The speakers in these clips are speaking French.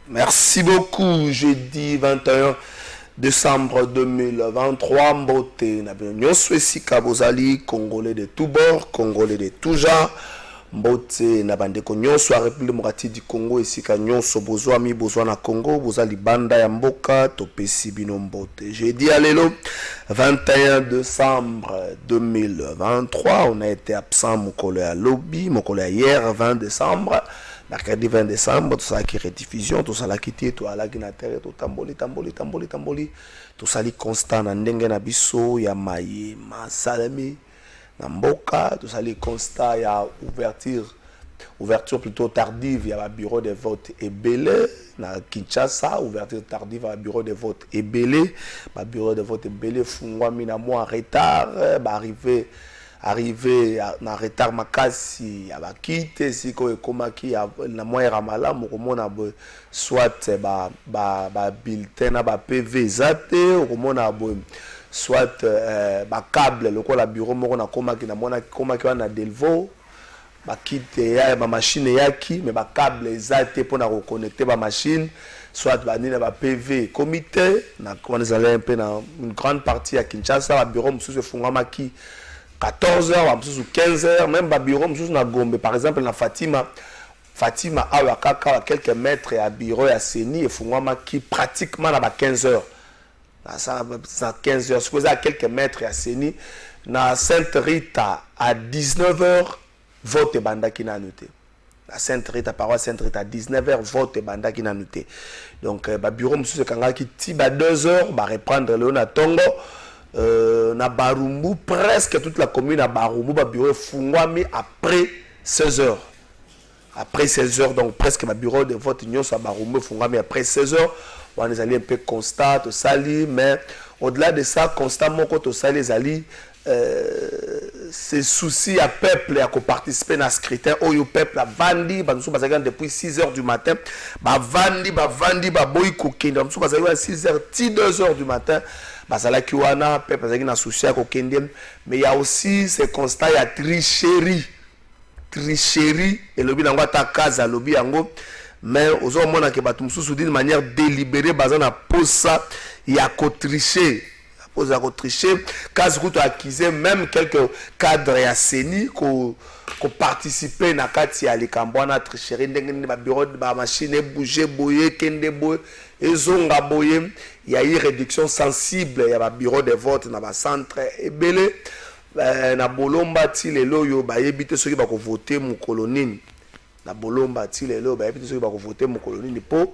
Merci beaucoup. Jeudi 21 décembre 2023. Mbote Nabinyo Swesika Bozali, Congolais de tous bords, Congolais de tous genres. Mbote Nabandeko Nyonso a République démocratique du Congo ici ka Nyonso Bozwa mi Bozwa na Congo, Bozali Banda ya Mboka, Topesi Bino Mbote. Jeudi alelo 21 décembre 2023, on a été absent Mokolo ya lobby, Mokolo ya hier 20 décembre. Mercredi 20 décembre, tout ça qui rediffusion, tout ça qui était, tout ça qui na terre, tout tamboli, tout ça qui constant na ndenge na biso ya maye, masalami, na mboka, tout ça qui constant ya ouverture plutôt tardive, ya bureau de vote ebele na Kinshasa, ouverture tardive ya bureau de vote ebele, bureau de vote ebele fungwa mina mois en retard, arrivé na retard makasi ya bakite siko ekomaki na moya ramala mokomona bo soit ba bulletin na ba PV zate okomona bo soit ba câble lokola bureau moko na komaki na mona komaki wana Delvaux bakite ya ba machine yaki mais ba câble zate pour na reconnecter ba machine soit ba nina ba PV comité na comment ils allaient un peu dans une grande partie à Kinshasa ba bureau msusu fungamaki 14h, 15h, même au bureau, na Gombe, par exemple, na Fatima, à Kaka, quelques mètres à bureau à Seni, et Fungwama qui pratiquement à 15h. Ça, 15h, supposé à quelques mètres à Seni, na Sainte Rita à 19h, vote banda qui n'a noté. La Sainte Rita, paroisse Sainte Rita à 19h, vote banda qui n'a noté. Donc, bureau, monsieur Kanga qui tiba à 2h, reprendre le Tongo. Na Barumbu, presque toute la commune à Barumbu, bureau Fungwami après 16h. Après 16h, donc presque ma bureau de vote Nyonso à Barumbu, Fungwami après 16h. On est allé un peu constat, au sali, mais au-delà de ça, constamment quand au sali, les alliés, c'est souci à peuple à participer à ce critère. Au peuple a vandi, depuis 6h du matin, vandi, boy cooking, à 6h, 2h du matin. Basala kiwana peuple azaki na souci ya kokende mais il y a aussi ce constat ya tricherie et lobi nango ata kaza lobi yango mais ozo mona ke batu mususu d'une manière délibérée bazana posa ya ko tricher kazi kuto accuser même quelques cadres ya Seni ko participer na kati ya likambo na tricherie ndenge ba bureau ba machine bouger boyer kende boy ezonga boye il y a eu réduction sensible il y a un bureau de vote dans un centre ebele na bolomba ti lelo yo ba yebite soki ba ko voter mu kolonini na bolomba ti lelo ba yebite soki ba ko voter mu kolonini po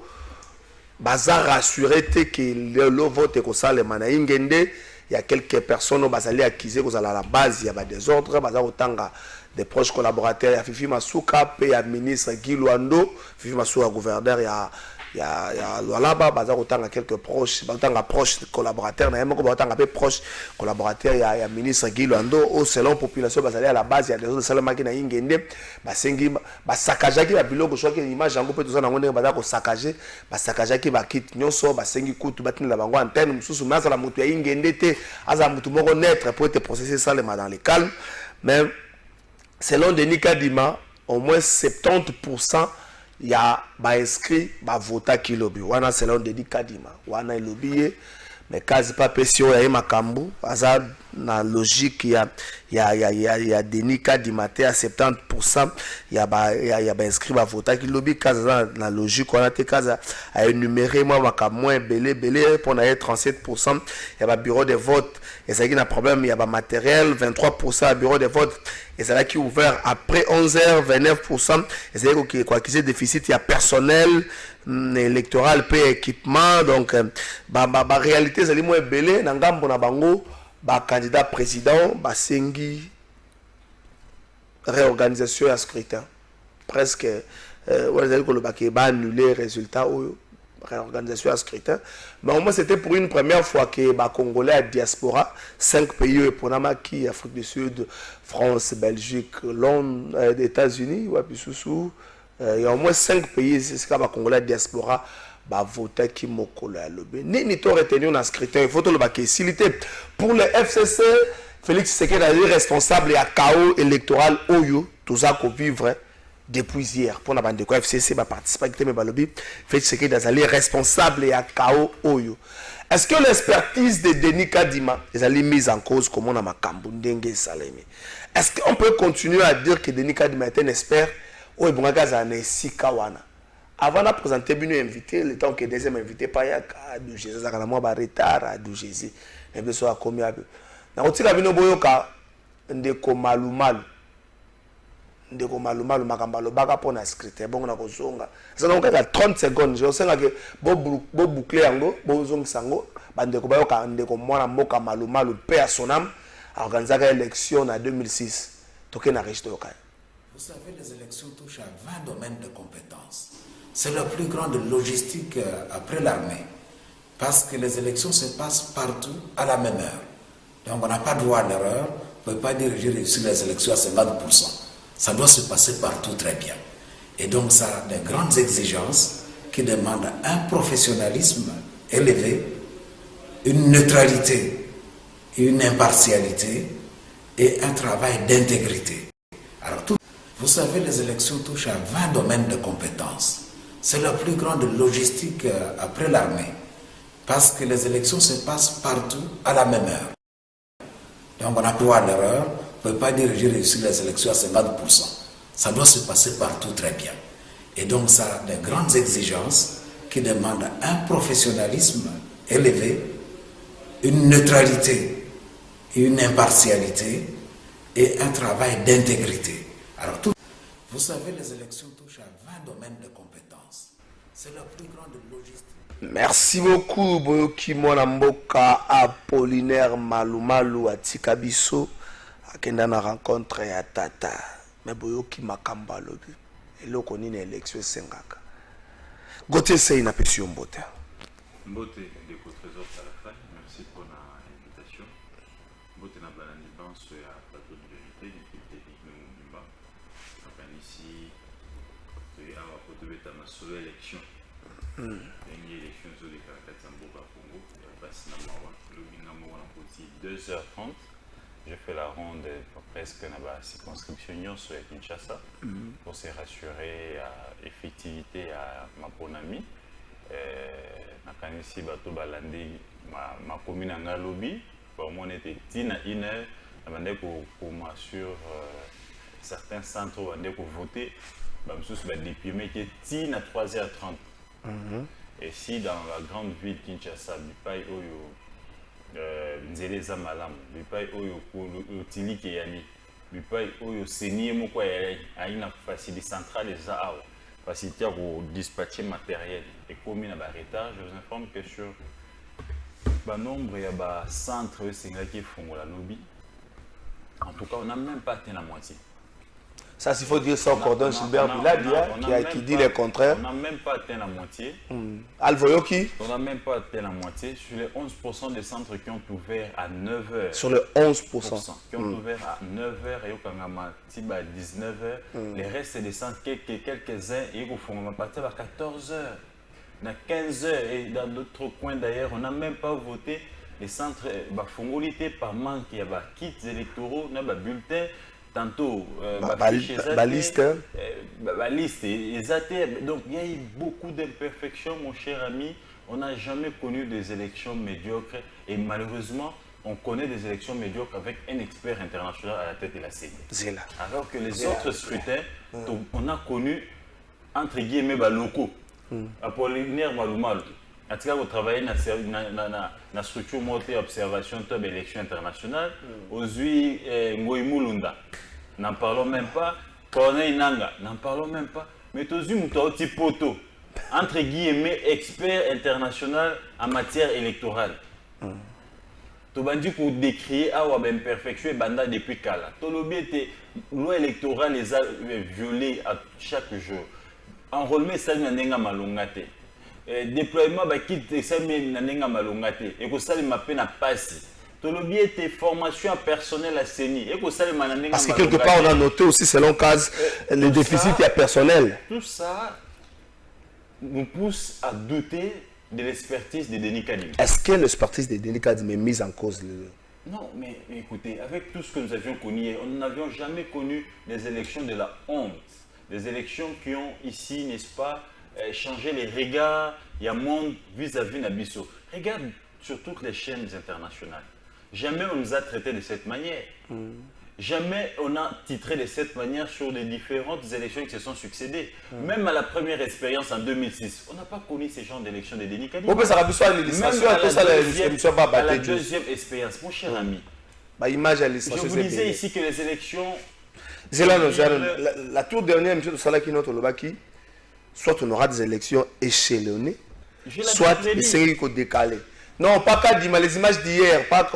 baza rassurer que le vote ko salema na ingende il y a quelques personnes bazali accusé ko à la base il y a ba désordre baza otanga des proches collaborateurs ya Fifi Masuka pe ya ministre Guy Luando Fifi Masuka gouverneur il y a là-bas baza otanga quelques proches otanga proches collaborateurs na yemo ko otanga pe proches collaborateurs il y a ministre Guy Luando au selon population bazali à la base il y a des autres salama qui na ingende basengi basakajaki ba biloko soki image yango pe tozana ngone baza ko basakajaki ba kit nyonso basengi kutu batinela bango antenne mususu maza la mutu ya ingende te aza mutu moko naître pour être processé salema dans le calme mais selon Denis Kadima au moins 70% il y a inscrit vota qui lobby wana selon Denis Kadima wana lobby mais quasi pas pesio ya makambu aza na logique il y a Denis Kadima à 70% il y a inscrit vota qui lobby quasi na logique wana te quasi a énumérer moi makambu belé pour na 37% il y a bureau de vote et ça qui a problème il y a matériel 23% bureau de vote et c'est là qui est ouvert après 11h 29% et c'est là qu'il y a déficit il y a personnel électoral peu équipement donc réalité c'est moins belé na ngambo na bango candidat président sengi réorganisation à scrutin presque on a annulé résultat réorganisation à scrutin mais au moins c'était pour une première fois que les Congolais à diaspora 5 pays pour qui Afrique du Sud France Belgique Londres États-Unis il y a au moins 5 pays c'est que les Congolais à diaspora voter qui mokolo ya lobe ni to retenir dans scrutin il faut le facilité pour le FCC Félix Tshisekedi est responsable à chaos électoral oyo tout ça qu'on vivre depuis hier pour la bande de FCC va participer à mais balobi fait ce que d'azali responsable et à KO Oyo. Est-ce que l'expertise de Denis Kadima est mise en cause comme on a makambu ndenge salemi? Est-ce qu'on peut continuer à dire que Denis Kadima est un expert ou est bon gaza na sikawana? Avant de présenter une invité, le temps que deuxième invité pas ya du Jésus ça kana moi ba retard à du Jésus. Et bien soit combien na otila bino boyoka ndeko malumalu ndeko malumalu makambalo baka pona script bon na kozonga ça donc à 30 secondes je sens que bo boucler yango bo zong sango bandeko bayoka ndeko mwana mboka malumalu paix à son âme organiser l'élection en 2006 toke na registre yoka. Vous savez, les élections touchent à 20 domaines de compétences. C'est la plus grande logistique après l'armée. Parce que les élections se passent partout à la même heure. Donc on n'a pas droit à l'erreur. On ne peut pas dire que j'ai réussi les élections à 50%. Ça doit se passer partout très bien. Et donc ça a de grandes exigences qui demandent un professionnalisme élevé, une neutralité, une impartialité et un travail d'intégrité. Alors, vous savez, les élections touchent à 20 domaines de compétences. C'est la plus grande logistique après l'armée. Parce que les élections se passent partout à la même heure. Donc on n'a pas droit à l'erreur. On ne peut pas dire que j'ai réussi les élections à 50%. Ça doit se passer partout très bien. Et donc ça a de grandes exigences qui demandent un professionnalisme élevé, une neutralité, une impartialité et un travail d'intégrité. Alors, vous savez, les élections touchent à 20 domaines de compétences. C'est la plus grande logistique. Merci beaucoup, Boyoki Mboka Apollinaire Malumalu Atikabiso. Akenda na rencontre ya Tata. Mais Boyoki Makamba Lobi. Et là, on a une élection Sengaka. Gauthier Sey na Pession Mbote. Mbote de Trésor Salafay, merci pour l'invitation. Mbote na balani banso ya plateau de vérité, l'équipe technique de Mumba. Enfin ici, tu es à la photo de ma seule élection. Une élection sur les Karakati Mboka Congo. Il y a passé na Mawa, le Binamo en petit 2h30. Je fais la ronde presque dans la circonscription sur Kinshasa pour se rassurer à l'effectivité à ma bonne amie. Nakanisi bato balandi ma commune en Galobi. Pour moi, on était 10 à 1 heure. On m'a sur certains centres où on a voté. Je suis déprimé qui est 10 à 3h30. Et si dans la grande ville Kinshasa, Bipai Oyo, Nzele Zamalam, Bipai Oyo, Otili Keyani, Bipai Oyo, Seni Mokwa, il y a une facilité centrale et ça, facilité pour dispatcher matériel. Et comme il y a un retard, je vous informe que sur le nombre de centres qui font la lobby, en tout cas, on n'a même pas atteint la moitié. Ça, s'il faut dire ça au cordon, Gilbert Bilad, qui dit le contraire. On n'a même pas atteint la moitié. Alvoyoki. On n'a même pas atteint la moitié. Sur les 11% des centres qui ont ouvert à 9h. Sur les 11%. Qui ont ouvert à 9h et au Kangama Tiba à 19h. Les restes, c'est des centres, quelques-uns, et au fond, on va partir à 14h. À 15h. Et dans d'autres coins d'ailleurs, on n'a même pas voté. Les centres, fongolité par manque, il y a des kits électoraux, il y a des bulletins. Tantôt, baliste. Donc, il y a eu beaucoup d'imperfections, mon cher ami. On n'a jamais connu des élections médiocres. Et malheureusement, on connaît des élections médiocres avec un expert international à la tête de la CENI. Alors que les autres scrutins, on a connu, entre guillemets, locaux. Apollinaire Malumalu. En tout cas, vous travaillez dans la structure montée observation de l'élection internationale. Aujourd'hui, Ngoï Mulunda, n'en parlons même pas. Corneille Nanga, n'en parlons même pas. Mais aujourd'hui, nous avons un poteau, entre guillemets, expert international en matière électorale. Tu as dit pour décrire à ou imperfection banda depuis Kala. Tolobi était loi électorale les a violées à chaque jour. Enrôlement ça n'a malongate. Déploiement quitte ça n'a malongate. Et que ça m'a peine à passer. Tolobi était formation personnelle à CENI. Et que ça parce que quelque part on a noté aussi selon case les déficits personnels. Tout ça nous pousse à douter de l'expertise de Denis Kadima. Est-ce que l'expertise de Denis Kadima est mise en cause? Non, mais écoutez, avec tout ce que nous avions connu, nous n'avions jamais connu des élections de la honte. Des élections qui ont ici, n'est-ce pas, changé les regards, il y a monde vis-à-vis Nabiso. Regarde sur toutes les chaînes internationales. Jamais on nous a traités de cette manière. Jamais on a titré de cette manière sur les différentes élections qui se sont succédées. Même à la première expérience en 2006, on n'a pas connu ces genres d'élections de Denis Kadima. Même à la deuxième expérience, mon cher ami. Je vous disais ici que les élections... La toute dernière, M. Salaki, notre Lobaki, soit on aura des élections échelonnées, soit les séries décalées. Non, pas Kadima, les images d'hier, pas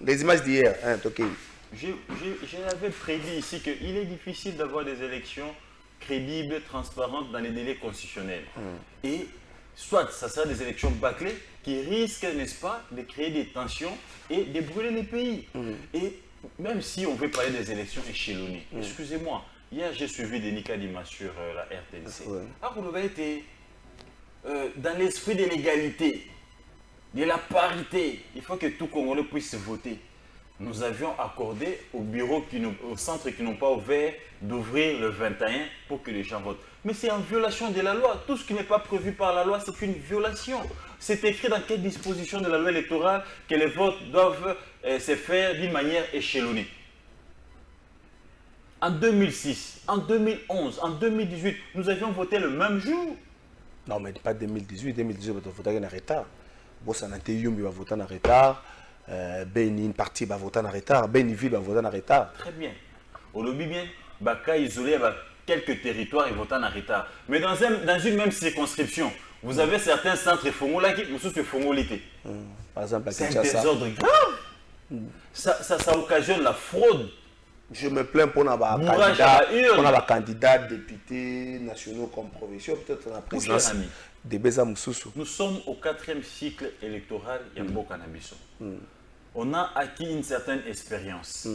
les images d'hier. Hein, je l'avais prédit ici qu'il est difficile d'avoir des élections crédibles, transparentes dans les délais constitutionnels. Et soit ça sera des élections bâclées qui risquent, n'est-ce pas, de créer des tensions et de brûler les pays. Et même si on veut parler des élections échelonnées, excusez-moi, hier j'ai suivi Denis Kadima sur la RTNC. Vous avez été dans l'esprit de l'égalité, de la parité, il faut que tout Congolais puisse voter. Nous avions accordé aux centres qui n'ont pas ouvert d'ouvrir le 21 pour que les gens votent. Mais c'est en violation de la loi. Tout ce qui n'est pas prévu par la loi, c'est une violation. C'est écrit dans quelle disposition de la loi électorale que les votes doivent se faire d'une manière échelonnée. En 2006, en 2011, en 2018, nous avions voté le même jour. Non, mais pas 2018. 2018, on va voter en retard. Bossanate Yumbi va voter en retard. Une partie va voter en retard. Beniville va voter en retard. Très bien. Au lobby bien, Baka isolé quelques territoires et voter en retard. Mais dans une même circonscription, vous avez certains centres Fongola qui sont sur Fongolité. Par exemple, c'est un désordre grave. Ça occasionne la fraude. Je me plains pour nos candidats députés nationaux comme provinciaux, peut-être la présidence de Beza Moussoussou. Nous sommes au 4e cycle électoral Yambo Canabiso. On a acquis une certaine expérience.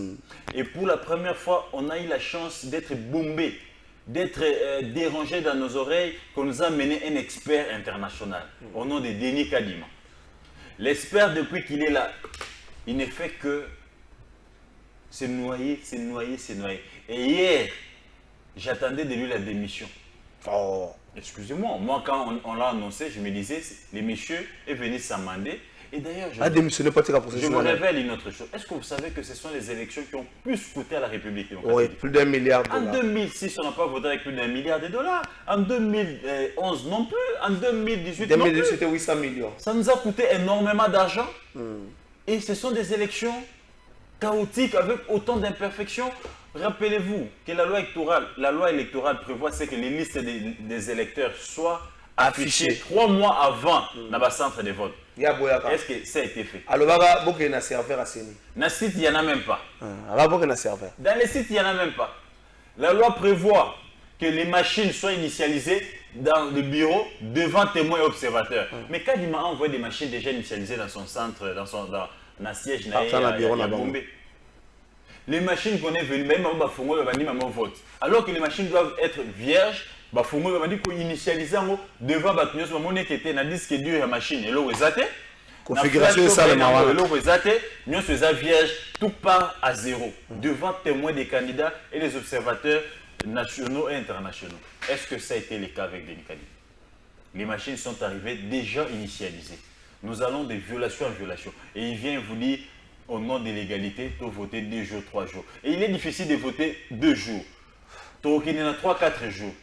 Et pour la première fois, on a eu la chance d'être bombé, d'être dérangé dans nos oreilles, qu'on nous a mené un expert international au nom de Denis Kadima. L'expert, depuis qu'il est là, il ne fait que se noyer, se noyer, se noyer. Et hier, j'attendais de lui la démission. Oh. Excusez-moi, moi quand on l'a annoncé, je me disais, le monsieur est venu s'amender. Et d'ailleurs, je me révèle une autre chose. Est-ce que vous savez que ce sont les élections qui ont plus coûté à la République démocratique? Oui, plus d'1 milliard de dollars. En 2006, on n'a pas voté avec plus d'1 milliard de dollars. En 2011 non plus. En 2018 non plus. C'était 800 millions. Ça nous a coûté énormément d'argent. Et ce sont des élections chaotiques avec autant d'imperfections. Rappelez-vous que la loi électorale prévoit que les listes des électeurs soient affichées 3 mois avant dans le centre de vote. Est-ce que ça a été fait? Alors, il y a un serveur à Séni. Dans le site, il n'y en a même pas. Dans les sites, il n'y en a même pas. La loi prévoit que les machines soient initialisées dans le bureau devant témoins et observateurs. Mais Kadima a envoyé des machines déjà initialisées dans son centre, dans le siège à Bombay. Les machines qu'on est venu, même à vote. Alors que les machines doivent être vierges, il faut initialiser devant la qui était dans le disque dur de la machine. Et là, configuration ça le vierge, tout part à zéro. Devant témoins des candidats et les observateurs nationaux et internationaux. Est-ce que ça a été le cas avec Denis Kadima? Les machines sont arrivées déjà initialisées. Nous allons de violation en violation. Et il vient vous dire, au nom de l'égalité, tu voter 2 jours, 3 jours. Et il est difficile de voter 2 jours. Tu as 3-4 jours.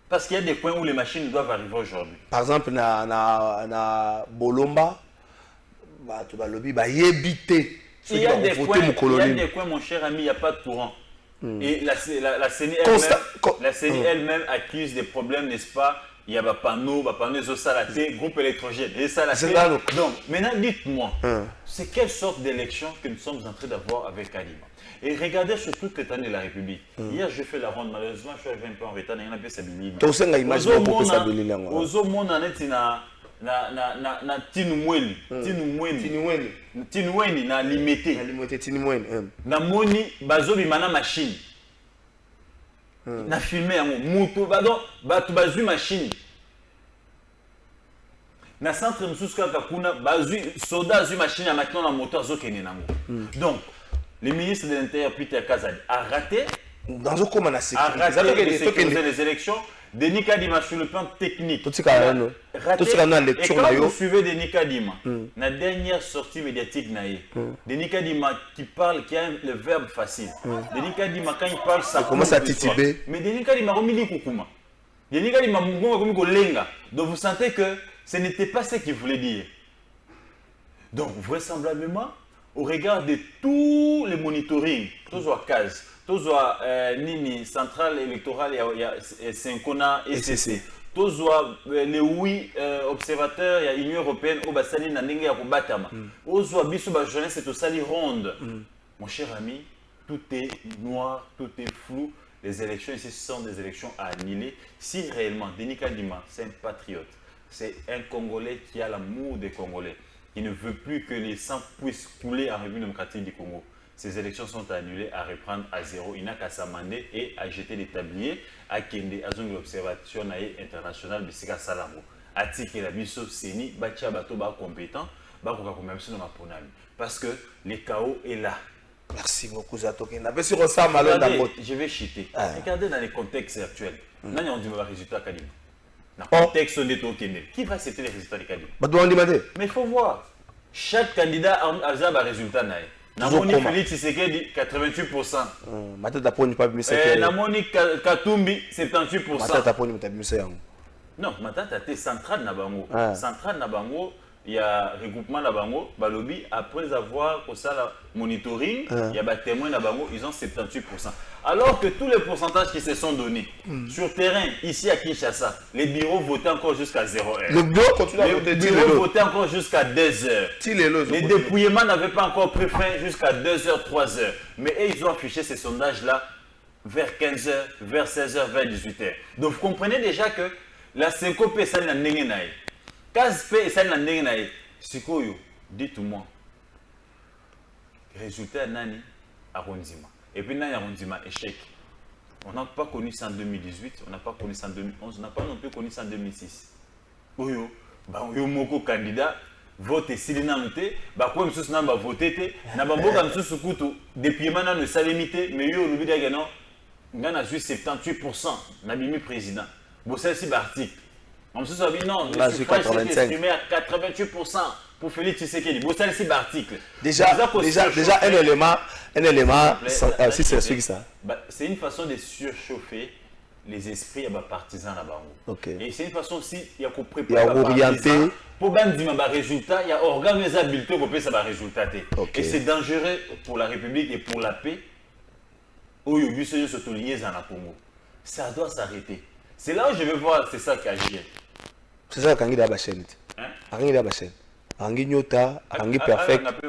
Parce qu'il y a des points où les machines doivent arriver aujourd'hui. Par exemple, na Bolomba, tu vas lobby, il y a des coins, mon cher ami, il n'y a pas de courant. Et la CENI elle-même accuse des problèmes, n'est-ce pas? Il y a des panneaux, groupe électrogène. Et ça, donc, maintenant, dites-moi, c'est quelle sorte d'élection que nous sommes en train d'avoir avec Kadima? Et regardez sur toute l'étendue de la République. Hier, je fais la ronde, malheureusement, je suis arrivé un peu en retard, il y en a peu Sabili. na tinumweni na limité na moni bazobima na machine na filmer yango mutu bato bazwi machine na centre mosusu kaka kuna bazwi soda azwi machine ya maintenant na moto azokende nango. Donc le ministre de l'Intérieur Peter Kazadi a raté dans un commun à sécuriser les élections. Denis Kadima sur le plan technique. Tout ce qu'il y a et quand vous suivez Denis Kadima, la dernière sortie médiatique, Denis Kadima qui parle, qui a le verbe facile. Denis Kadima, quand il parle, ça commence à tituber. Mais Denis Kadima, Denis Kadima, donc vous sentez que ce n'était pas ce qu'il voulait dire. Donc, vraisemblablement, au regard de tous les monitorings, tous les cases, tous Nini, centrale électorale, il y a Syncona, ECC, tous les 8 observateurs, il y a l'Union européenne, au Bassali, Nandenge, Yakubatama, aux Bisso, Bajones, c'est au Sali Ronde. Mon cher ami, tout est noir, tout est flou. Les élections ici sont des élections à annuler. Si réellement Denis Kadima, c'est un patriote, c'est un Congolais qui a l'amour des Congolais, qui ne veut plus que les sangs puissent couler en République démocratique du Congo. Ces élections sont annulées, à reprendre à zéro. Il n'a qu'à s'amender et à jeter les tabliers, à Kende, à zone l'observation internationale, Bissika Salamo. À Tiki la Bisso, Seni, Bacha Bato, Ba compétent, Ba Koka même si on parce que le chaos est là. Merci beaucoup, Zatoki. Je vais chuter. Regardez dans les contextes actuels. Nous avons dit le résultat Kadima. Dans le contexte de Tokende, qui va accepter les résultats de Kadima? Mais il faut voir. Chaque candidat a un résultat. Namoni Félix Tshisekedi 88%. Namoni Katumbi 78%. Non, Matata était centrale Nabango. Centrale Nabango, il y a regroupement Nabango, Balobi, après avoir fait le monitoring, il y a des témoins Nabango, ils ont 78%. Alors que tous les pourcentages qui se sont donnés sur terrain, ici à Kinshasa, les bureaux votaient encore jusqu'à 0 heure. Le bureau continue à voter. Les bureaux votaient encore jusqu'à 2 heures. Les dépouillements n'avaient pas encore pris fin jusqu'à 2 heures, 3 heures. Mais ils ont affiché ces sondages-là vers 15 heures, vers 16 heures, vers 18 heures. Donc vous comprenez déjà que la syncope est celle de la Kazpe est celle de la Sikoyo, dites-moi, résultat Nani arrondissement. Et puis Nani arrondissement échec. On n'a pas connu ça en 2018, on n'a pas connu ça en 2011, on n'a pas non plus connu ça en 2006. Oyo, yo moko candidat, vote silina muté, ba ko msusu na ba voter té, na ba mboka msusu kutu, depuis maintenant ne salimité, mais yo lobi daga non, ngana ju 78% na bimi président. Bo ça c'est l'article. On se dit non, le suffrage s'est exprimé à 88% pour Félix Tshisekedi. Bon, ça c'est l'article. Déjà un élément, si c'est celui ça. C'est une façon de surchauffer les esprits des partisans là-bas. Et c'est une façon aussi, il y a qu'on prépare les partisans pour dire que résultat, il y a organisé habileté pour faire ce résultat. Et c'est dangereux pour la République et pour la paix. Où il y a eu ce souligné dans la Congo. Ça doit s'arrêter. C'est là où je veux voir, c'est ça qui agit. C'est ça qui a chaîne. Angi Nyota, Angi Perfect. On a pu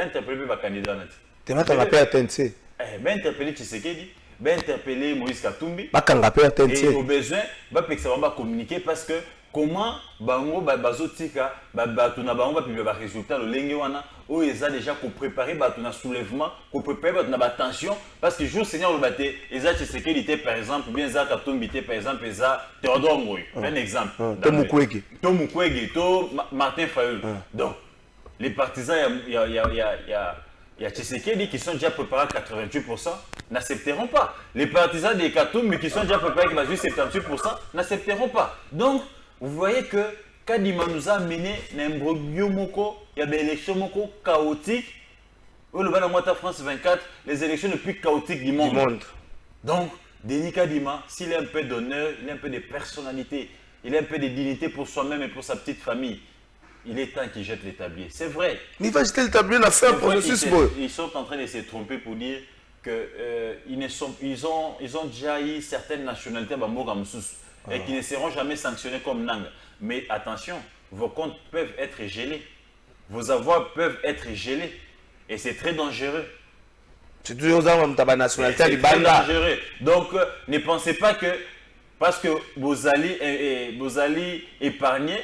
interpeller les candidats. Tu m'as interpellé interpeller Tshisekedi, interpeller Moïse Katumbi. Et au besoin, va communiquer parce que comment bango bazotika batuna bango ba publier ba résultat le lenge wana o eza déjà ko préparer batuna soulèvement ko préparer batuna ba tension parce que jour seigneur le baté eza Tshisekedi était par exemple bien za Katumbi était par exemple eza Théodore Ngoy un exemple to Mukwege to Martin Fayulu donc les partisans il y a Tshisekedi qui sont déjà préparés à 88% n'accepteront pas. Les partisans des Katumbi qui sont déjà préparés à 78% n'accepteront pas. Donc, vous voyez que Kadima nous a mené un imbroglio moko, il y a des élections chaotiques. Au Lubana Mouata France 24, les élections les plus chaotiques du monde. Donc, Denis Kadima, s'il a un peu d'honneur, il a un peu de personnalité, il a un peu de dignité pour soi-même et pour sa petite famille, il est temps qu'il jette les tabliers. C'est vrai. Mais il va jeter le tablier, il a fait un processus. Ils sont en train de se tromper pour dire qu'ils ont déjà eu certaines nationalités et qui ne seront jamais sanctionnés comme Nang. Mais attention, vos comptes peuvent être gelés. Vos avoirs peuvent être gelés. Et c'est très dangereux. C'est toujours ça, ta nationalité. C'est très dangereux. Donc, ne pensez pas que parce que vous allez épargner,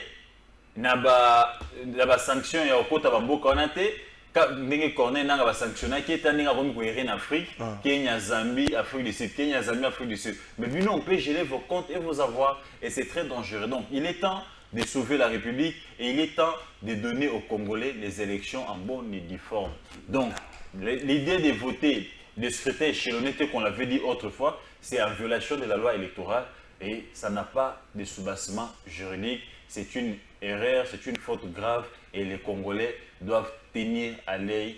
la sanction et au côté de beaucoup on a été ndenge corner nanga ba sanctionner qui est ndenge comme en Afrique, Kenya, Zambie, Afrique du Sud, Kenya, Zambie, Afrique du Sud. Mais nous on peut geler vos comptes et vos avoirs et c'est très dangereux. Donc il est temps de sauver la République et il est temps de donner aux Congolais les élections en bonne et due forme. Donc l'idée de voter des scrutins échelonnés tels qu'on l'avait dit autrefois, c'est en violation de la loi électorale et ça n'a pas de soubassement juridique. C'est une erreur, c'est une faute grave et les Congolais doivent tenir à l'œil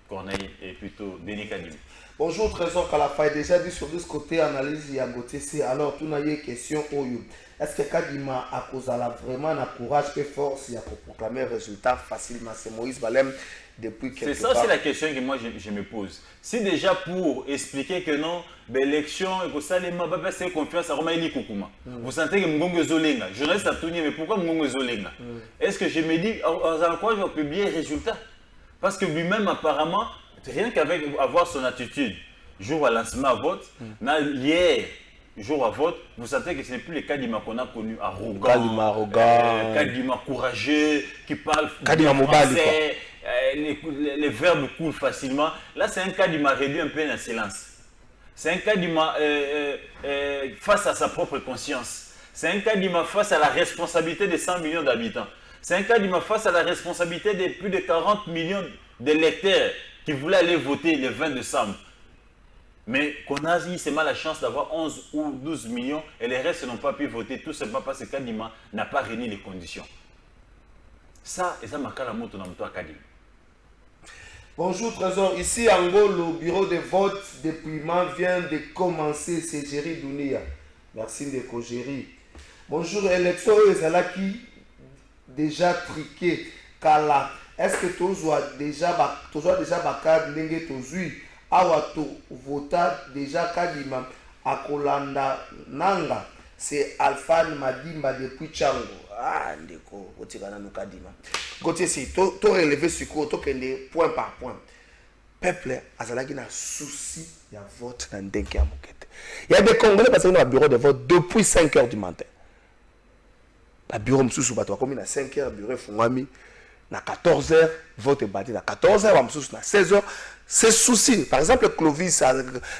Corneille et plutôt Denis Kadima. Bonjour Trésor Kalafa, déjà dit sur ce côté analyse et à c'est alors tout n'a eu question Oyo. Est-ce que Kadima a causé vraiment la courage et force pour proclamer un résultat facilement? C'est Moïse Balem depuis quelque temps. C'est ça, c'est la question que moi je me pose. Si déjà pour expliquer que non, l'élection et que ça, les gens ne faire confiance à Romaïli Koukouma. Vous sentez que Mgongo Zolenga, journaliste a tourné, mais pourquoi Mgongo Zolenga? Est-ce que je me dis, en quoi je vais publier un résultat? Parce que lui-même, apparemment, rien qu'avec avoir son attitude, jour à lancement à vote, hier, jour à vote, vous sentez que ce n'est plus le Kadima qu'on a connu, arrogant, Kadima courageux, qui parle français, les verbes coulent facilement. Là, c'est un Kadima réduit un peu en silence. C'est un Kadima face à sa propre conscience. C'est un Kadima face à la responsabilité de 100 millions d'habitants. C'est un Kadima face à la responsabilité de plus de 40 millions d'électeurs qui voulaient aller voter le 20 décembre. Mais qu'on a eu seulement la chance d'avoir 11 ou 12 millions et les restes n'ont pas pu voter tout simplement parce que Kadima n'a pas réuni les conditions. Ça, et ça m'a la moto dans le toit Kadima. Bonjour Trésor, ici en Angola, le bureau de vote dépouillement vient de commencer, c'est Jerry Dounia. Merci de Kogéry. Bonjour, élection Ezalaki déjà triqué, Kala. Est-ce que tu as déjà bakad ndenge tozui awa to vota déjà Kadima akolanda nanga c'est Alphan Madimba depuis Chango. Ah ndeko otikana no Kadima. Côté si to relever sur quoi to kende point par point. Peuple azalaki na souci ya vote na ndenge ya mokete. Il y a des Congolais parce que dans le bureau de vote depuis 5 h du matin. Le bureau msusu bato comme na 5 h bureau fungami na 14 h vote bâti na 14 h msusu na 16 h. C'est souci. Par exemple, Clovis,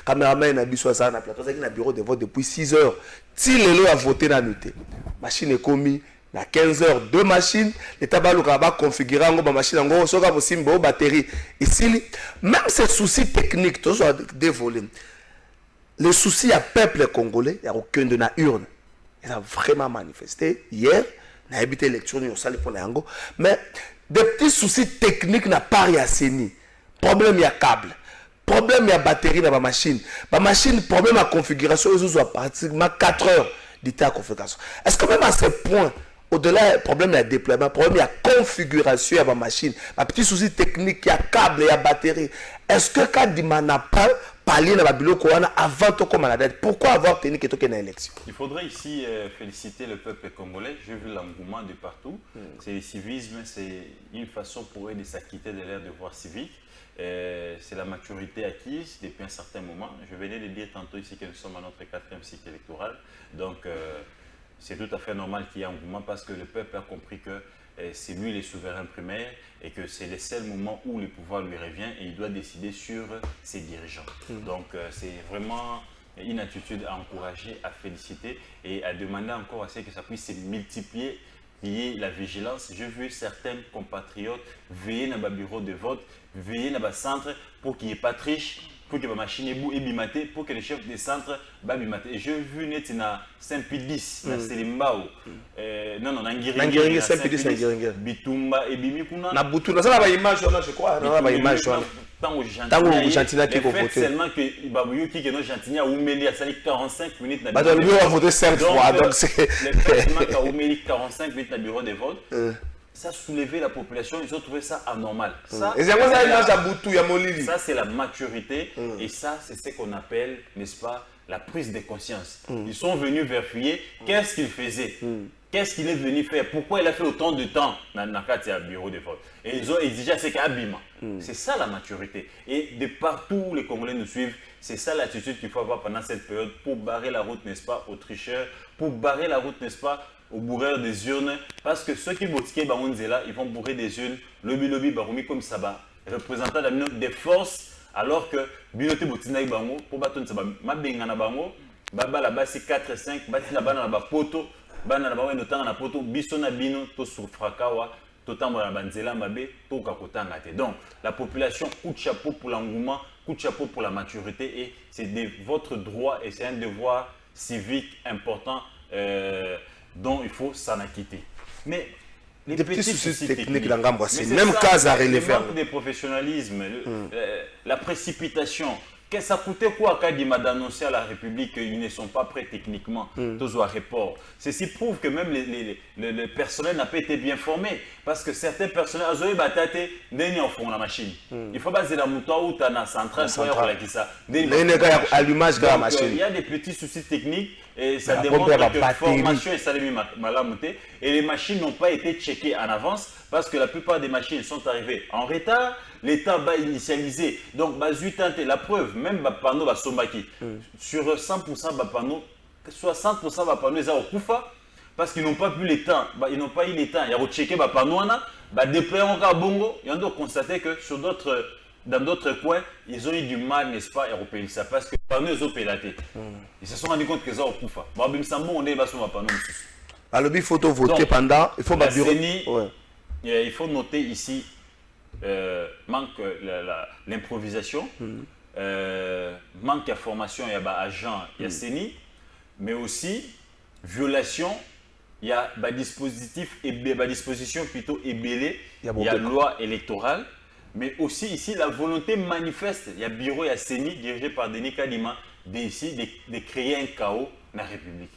caméraman na biso ça na plateau, na bureau de vote depuis 6 h. Si le a voté na nuité. Machine est commis na 15 h, deux machines, l'état va configurer une machine en soka possible batterie. Ici, même ces soucis techniques, tous sont dévolés. Le souci à peuple congolais, il n'y a aucun de la urne. Il a vraiment manifesté hier, il a habité l'élection au salle pour l'ango, mais des petits soucis techniques n'a pas réassaini. Problème il y a câble, problème il y a batterie dans ma machine. Ma machine, problème à configuration, ils ont pratiquement 4 heures d'état à configuration. Est-ce que même à ce point, au-delà problème il y a déploiement, problème il y a configuration de ma machine, ma petit souci technique, il y a câble, il y a batterie. Est-ce que Kadima n'a pas parlé dans la bureau avant de comme à la date? Pourquoi avoir tenu que tu as une élection? Il faudrait ici féliciter le peuple congolais. J'ai vu l'engouement de partout. C'est le civisme, c'est une façon pour eux de s'acquitter de leur devoir civique. C'est la maturité acquise depuis un certain moment. Je venais de dire tantôt ici que nous sommes à notre 4e cycle électoral. Donc, c'est tout à fait normal qu'il y ait un engouement parce que le peuple a compris que c'est lui le souverain primaire et que c'est le seul moment où le pouvoir lui revient et il doit décider sur ses dirigeants. Donc, c'est vraiment une attitude à encourager, à féliciter et à demander encore à ce que ça puisse se multiplier. Il y ait la vigilance. J'ai vu certains compatriotes veiller dans le bureau de vote, veiller dans le centre pour qu'il n'y ait pas de triche, pour que la machine est bimatée, pour que le chef de centre soit bimaté. Et j'ai vu net na Saint-Pédis, na Selimbao, non, na Ngiringue, Saint-Pédis, na Ngiringue. Bitumba et Bimikuna. Na Butuna, ça va image, je crois. Ça va image. Tant que Gentina qui a voté. Seulement que Babouyo qui est Gentina a oumeli a sali 45 minutes dans le bureau. A voté 5 fois, donc c'est. Le fait seulement qu'a oumeli 45 minutes dans le bureau de vote. Ça a soulevé la population, ils ont trouvé ça anormal. Ça, c'est la maturité et ça, c'est ce qu'on appelle, n'est-ce pas, la prise de conscience. Ils sont venus vérifier qu'est-ce qu'il faisait, qu'est-ce qu'il est venu faire, pourquoi il a fait autant de temps dans le bureau de vote. Et ils ont exigé ce qu'Abima. C'est ça la maturité. Et de partout, les Congolais nous suivent. C'est ça l'attitude qu'il faut avoir pendant cette période pour barrer la route, n'est-ce pas, aux tricheurs, pour barrer la route, n'est-ce pas, aux bourreurs des urnes, parce que ceux qui botiquent là, ils vont bourrer des urnes, lobby baroumi comme ça va, représentant des forces, alors que binote botina bango pour baton ça ma benga na bango, baba la basi 4 5, batina bana na poto, bana na bango notanga na poto, biso na bino to sufrakawa, to tambo na banzela mabe, to kakotanga te. Donc la population coup de chapeau pour l'engouement coup de chapeau pour la maturité et c'est votre droit et c'est un devoir civique important dont il faut s'en acquitter. Mais les des petits soucis techniques dans mais c'est c'est même ça, cas à le relever. manque de professionnalisme, la précipitation. Que ça coûtait quoi à Kadima d'annoncer à la République qu'ils ne sont pas prêts techniquement tous au report. Ceci prouve que même le personnel n'a pas été bien formé. Parce que certains personnels, la machine. Il faut baser la mouton ou la centrale pour la ça. Allumage de la machine. Il y a des petits soucis techniques et ça démontre que la formation est saluée malamouté et les machines n'ont pas été checkées en avance parce que la plupart des machines sont arrivées en retard. L'État va initialiser. Donc, la preuve, même Bapano va Sombaki. Sur 100% Bapano, 60% Bapano, ils ont Koufa parce qu'ils n'ont pas eu le temps. Ils n'ont pas eu le temps. Il y a rechecké Bapano, déployer encore Bongo. Ils ont constaté que dans d'autres coins, ils ont eu du mal, n'est-ce pas, à repayer ça parce que Bapano, ils ont pélaté. Ils se sont rendus compte qu'ils ont Koufa. On est Bapano. Alors, il faut voter pendant. Il faut il faut noter ici. Manque l'improvisation, manque de formation, il y a agent, il y a CENI, mais aussi violation, il y a disposition plutôt ébélée, il y a loi électorale, mais aussi ici la volonté manifeste, il y a bureau, il y a CENI dirigé par Denis Kadima de créer un chaos dans la République.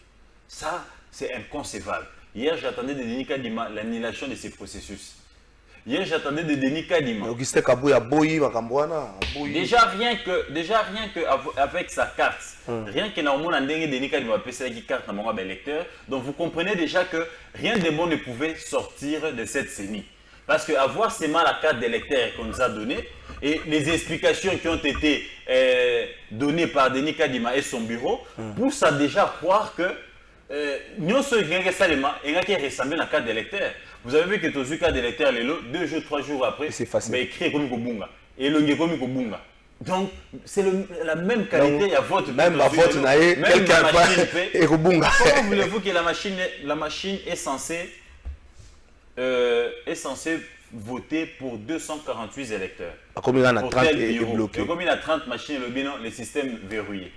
Ça, c'est inconcevable. Hier, j'attendais de Denis Kadima l'annulation de ces processus. Hier, j'attendais de Denis Kadima. Déjà rien que avec sa carte, rien que normalement Denis Kadima qui carte dans mon électeur. Donc vous comprenez déjà que rien de bon ne pouvait sortir de cette CENI. Parce qu'avoir seulement la carte d'électeur qu'on nous a donnée et les explications qui ont été données par Denis Kadima et son bureau poussent à déjà croire que nous sommes ressemblés à la carte d'électeur. Vous avez vu que tous les cas d'électeurs, 2 jours, 3 jours après, c'est facile. Mais écrit comme Kobunga. Et le comme Kobunga. Donc, c'est la même qualité, il y a votre. Même la vote n'a quelqu'un et Kobunga. Comment voulez-vous que la machine est censée voter pour 248 électeurs? Comme il y en a 30 et bloqué. Comme il y a 30 machines, le système verrouillé.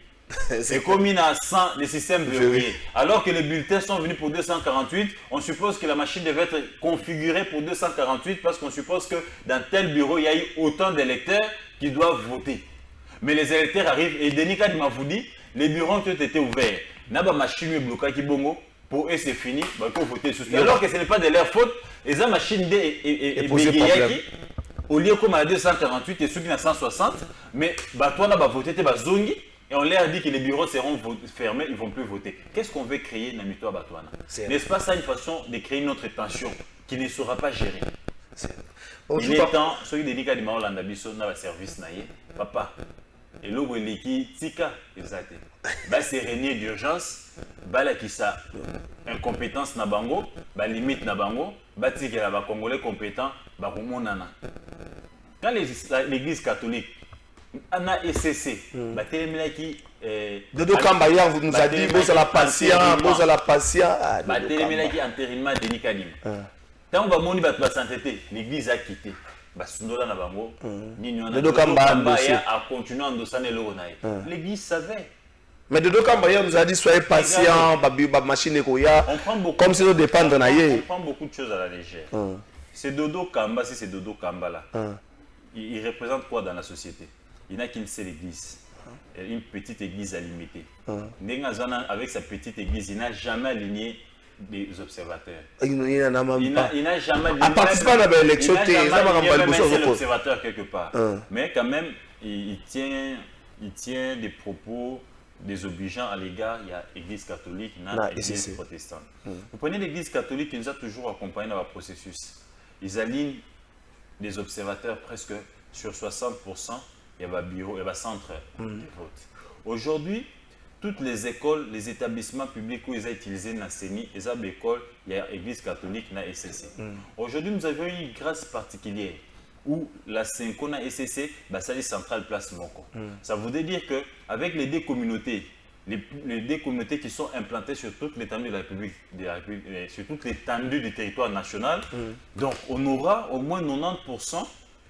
C'est comme il y a 100, les systèmes verrouillés. Alors que les bulletins sont venus pour 248, on suppose que la machine devait être configurée pour 248 parce qu'on suppose que dans tel bureau, il y a eu autant d'électeurs qui doivent voter. Mais les électeurs arrivent et Denis Kadima vous dit, les bureaux ont été ouverts. N'a pas machine bloquée qui bongo, pour eux c'est fini, il faut voter sous. Alors que ce n'est pas de leur faute, les machines et au lieu comme à 248 et ceux qui sont à 160, mais toi on a voté, zongi. Et on leur dit que les bureaux seront fermés, ils ne vont plus voter. Qu'est-ce qu'on veut créer dans Mito Batouana? N'est-ce pas ça une façon de créer notre tension qui ne sera pas gérée? Il est temps, ceux qui dédiquent à Dima Hollanda Bisso dans le service, papa, et l'eau qui tika, exact. C'est régner d'urgence, qui ça, incompétence na bango, limite na bango, tika la Congolais compétent, monana. Quand l'église catholique, Anna SCC, Dodo Kambaya vous nous a dit vous à la patient, vous à la patient. Téléménaki entérinement Denis Kadima. Tant que moni va s'entêter, l'église a quitté. Basundola na bango, Dodo Kambaya a continué à endosser le lonaï. L'église savait. Mais Dodo Kambaya nous a dit soyez patient, machine ekoya. Comme si nous dépendons on prend beaucoup de choses à la légère. C'est Dodo Kamba, si c'est Dodo Kamba là. Il représente quoi dans la société? Il n'a qu'une seule église, une petite église à limiter. Avec sa petite église, il n'a jamais aligné des observateurs. Il n'a jamais aligné. En participant à l'élection, il n'a jamais aligné l'observateur quelque part. Mais quand même, il tient des propos désobligeants à l'égard de l'église catholique et l'église protestante. Vous prenez l'église catholique qui nous a toujours accompagnés dans le processus. Ils alignent des observateurs presque sur 60%. Il y a un bureau, il y a un centre de vote. Aujourd'hui, toutes les écoles, les établissements publics où ils ont utilisé la CENI, ils ont des écoles, il y a l'église catholique, la SCC. Aujourd'hui, nous avons une grâce particulière où la CENCO, la SCC, c'est la centrale place Moko. Ça voudrait dire qu'avec les deux communautés, les deux communautés qui sont implantées sur toute l'étendue de la République, sur toute l'étendue du territoire national, donc on aura au moins 90%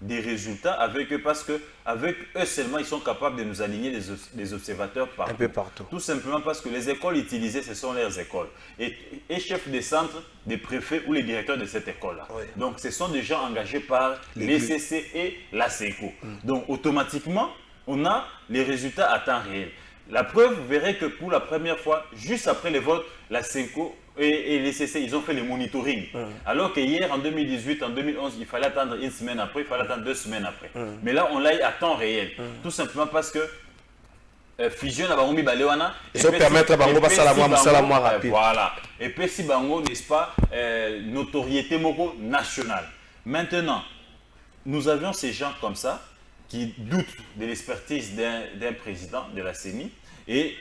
des résultats avec eux parce que avec eux seulement ils sont capables de nous aligner des observateurs partout. Un peu partout. Tout simplement parce que les écoles utilisées, ce sont leurs écoles. Et chefs des centres, des préfets ou les directeurs de cette école-là. Oui. Donc ce sont des gens engagés par les CC et la SECO. Donc automatiquement, on a les résultats à temps réel. La preuve, vous verrez que pour la première fois, juste après les votes, la SECO et les CC, ils ont fait le monitoring. Alors que hier, en 2018, en 2011, il fallait attendre une semaine après, il fallait attendre 2 semaines après. Mais là, on l'a eu à temps réel. Tout simplement parce que fusion à Bango Balewana. Et ça permettre à Bango passer à la moins rapide. Voilà. Et puis si Bango, n'est-ce pas, notoriété moko nationale. Maintenant, nous avions ces gens comme ça qui doutent de l'expertise d'un président de la CENI et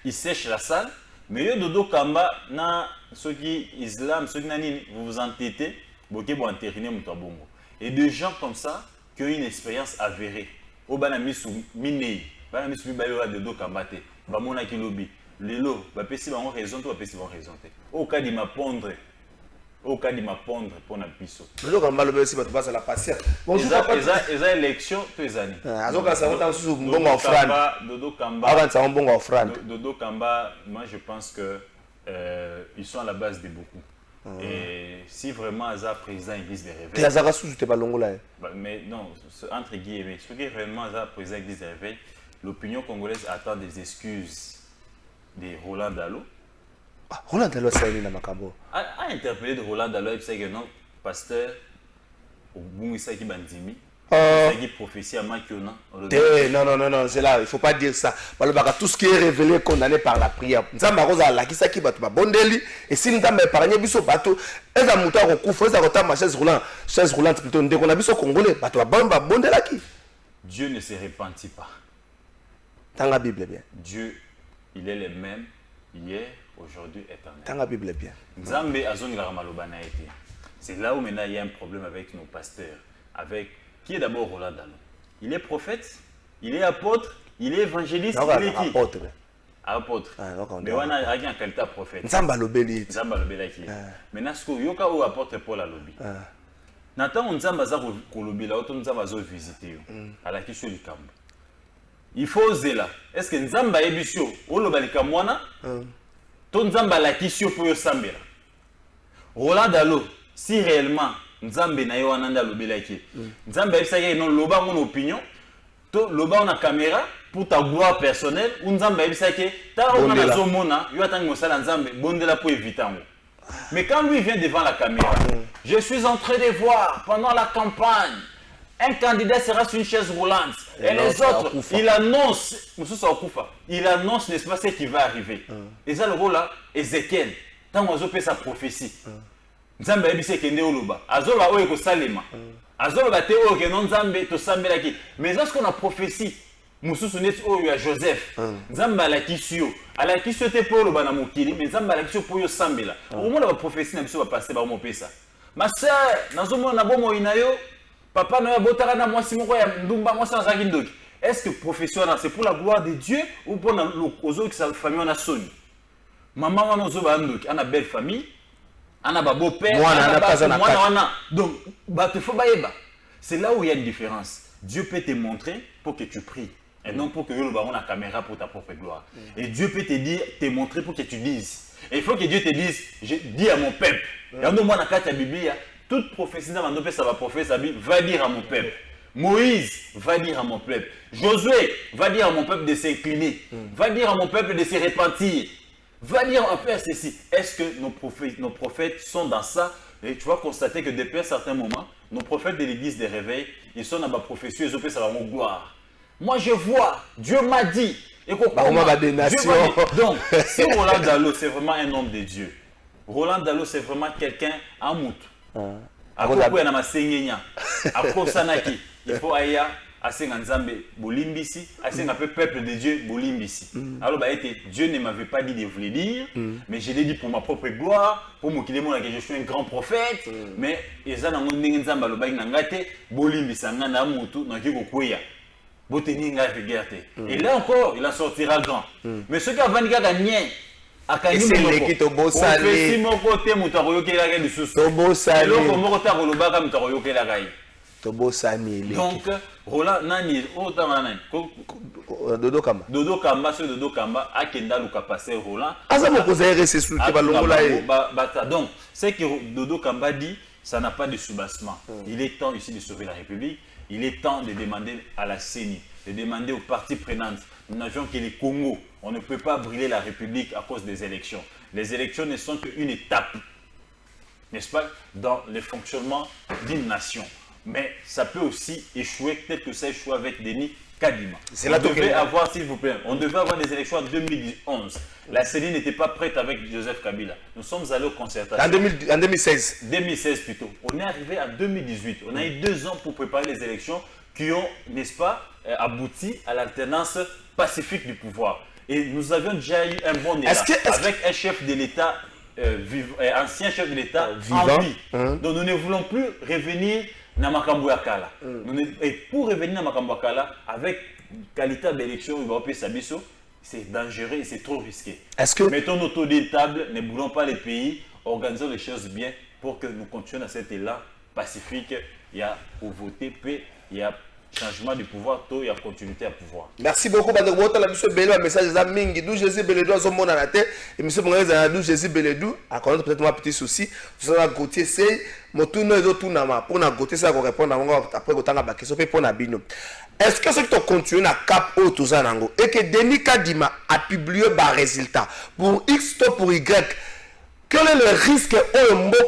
ils sèchent la salle. Mais yo dodo kamba na ceux qui islam, ceux qui nani, vous vous entêtez, vous vous entériner mutabongo. Et des gens comme ça qui ont une expérience avérée. Au banamisu minei, banamisu balola dodo kamba te, bamona ki lobi. Lelo, ba pesi ba raison, ba pesi ba raison te. Au cas de m'apprendre. Au cas de m'apprendre pour na biso. Dodo kamba lobi aussi bato basa la patience. Bonjour papa. Eza élection tous les années. Azoka ça va sous mbongo offrande. Dodo kamba. Avant ça mbongo offrande. Dodo kamba, moi je pense que ils sont à la base de beaucoup. Et si vraiment Aza président église des réveils. Tu as sous te balongo là. Mais non, entre guillemets, ce qui est vraiment Aza président église des réveils, l'opinion congolaise attend des excuses de Roland Dalo. Roland Dalo c'est une makambo. A interpellé de Roland Dalo, il sait que non, pasteur, au bout ça qui bandimi. C'est qui prophétie à Makiona. Non, c'est là, il ne faut pas dire ça. Tout ce qui est révélé, condamné par la prière. Nzamba roza la kisa ki batu ba bondeli et si nzamba épargné biso bato, eza muta ko kufa, eza kota ma chaise roulante plutôt ndeko na biso congolais, bato ba bondela ki. Dieu ne se repentit pas. Dans la Bible bien. Dieu, il est le même hier, aujourd'hui, éternel. Dans la Bible bien. Nzambe azongi la ramalobana été. C'est là où maintenant il y a un problème avec nos pasteurs, avec qui est d'abord Roland Dalo. Il est prophète, il est apôtre, il est évangéliste, il est qui? Apôtre. Apôtre. Mais on a un qualité prophète. Nzamba lobeli. Nzamba lobeli qui. Maintenant ce que yoka ou apôtre Paul a lobby. Nathan Nzamba za ko lobby là, auto Nzamba zo visiter à la question du camp. Il faut oser là. Est-ce que Nzamba ebisio o lobalika mwana? To Nzamba la question pour yo sambela. Roland Dalo, si réellement Nzambe na yo ananda lobelaki. Nzambe ebisaki non loba mon opinion, to loba na caméra pour ta gloire personnelle, ou Nzambe ebisaki ta on na zomona, yo atangi mosala Nzambe bondela pour éviter ngo. Mais quand lui vient devant la caméra, je suis en train de voir pendant la campagne un candidat sera sur une chaise roulante et les autres, il annonce, il annonce n'est-ce pas ce qui va arriver. Et ça le rôle là, Ézéchiel, tant qu'on a sa prophétie. Nzambe ebise kende oloba azoba oyo ko salema azoba te oyo ke non Nzambe to sambelaki mais lorsqu'on a prophétie mususu neti oyo ya Joseph Nzambe ala kisio te po oloba na mokili mais Nzambe ala kisio po yo sambela au moment la prophétie na biso ba passer ba mo pesa ma sœur nazomona na bomo inayo papa na botaka na mwasi moko ya ndumba mwasi na zaki ndoki est-ce que prophétie c'est pour la gloire de Dieu ou pour na ozo ki sa famille na soni maman wana ozoba ndoki ana belle famille. Ana ba beau-père, donc c'est là où il y a une différence. Dieu peut te montrer pour que tu pries et non pour que tu aies la caméra pour ta propre gloire. Et Dieu peut te dire, te montrer pour que tu dises. Et il faut que Dieu te dise, je dis à mon peuple. Et en moi, dans la Bible, toute prophétie dans le ça va prophétie, va dire à mon peuple. Moïse va dire à mon peuple. Josué va dire à mon peuple de s'incliner. Va dire à mon peuple de se repentir. Va dire en faire ceci. Est-ce que nos prophètes sont dans ça? Et tu vas constater que depuis un certain moment, nos prophètes de l'église des réveils, ils sont dans ma prophétie, ils ont fait ça dans mon gloire. Moi je vois, Dieu m'a dit. Et donc, si Roland Dalo, c'est vraiment un homme de Dieu. Roland Dalo, c'est vraiment quelqu'un en mout. Il faut aller asenga Nzambe bolimbisi, asenga peu peuple de Dieu bolimbisi. Alors Dieu ne m'avait pas dit de vous le dire, mais je l'ai dit pour ma propre gloire, pour moi qui démontre que je suis un grand prophète, mais eza na ndenge Nzambe aloba na ngate bolimbisa nga na mutu na kiko kweya. Boteni nga regardez. Et là encore, il en sortira grand. Mais ce qui a vendu gagné eseleki tobosale moko te moto akoyokelaka lisusu tobosale eloko moko te akolobaka moto akoyokelaka ye Tobo Sani. Donc, Roland Nani, autant Nani. Dodo Kamba. Dodo Kamba, ce Dodo Kamba, a Kenda Luka passé Roland. Ah, ça m'a posé RSS sous le balongola. Donc, c'est que Dodo Kamba dit, ça n'a pas de soubassement. Il est temps ici de sauver la République. Il est temps de demander à la CENI, de demander aux parties prenantes. Nous n'avions que les Congo. On ne peut pas brûler la République à cause des élections. Les élections ne sont qu'une étape, n'est-ce pas, dans le fonctionnement d'une nation. Mais ça peut aussi échouer, peut-être que ça échoue avec Denis Kadima. On devait avoir, s'il vous plaît, on devait avoir des élections en 2011. La CENI n'était pas prête avec Joseph Kabila. Nous sommes allés aux concertations. En 2016. 2016 plutôt. On est arrivé en 2018. On a eu 2 ans pour préparer les élections qui ont, n'est-ce pas, abouti à l'alternance pacifique du pouvoir. Et nous avions déjà eu un bon élan avec un chef de l'État, ancien chef de l'État en vie. Donc nous ne voulons plus revenir dans Makambo Yakala. Et pour revenir dans Makambo Yakala, avec qualité d'élection, c'est dangereux et c'est trop risqué. Mettons nos taux de table, ne boulons pas les pays, organisons les choses bien pour que nous continuions dans cet élan pacifique. Il y a pauvreté, paix, il y a changement du pouvoir, il y a continuité à pouvoir. Merci beaucoup. Le message est mingi. D'où Jésus Beledou a mon anaté. Et monsieur Mongaz d'où Jésus Beledou a connu peut-être un petit souci. Nous allons goûter c'est mon tourne et tout nama pour na goûter ça pour répondre après que tanga bakeso pe pour na bino. Est-ce que ceux qui ont continué à cap au tout ça nango et que Denis Kadima a publié bas résultat pour X ou pour Y? Quel est le risque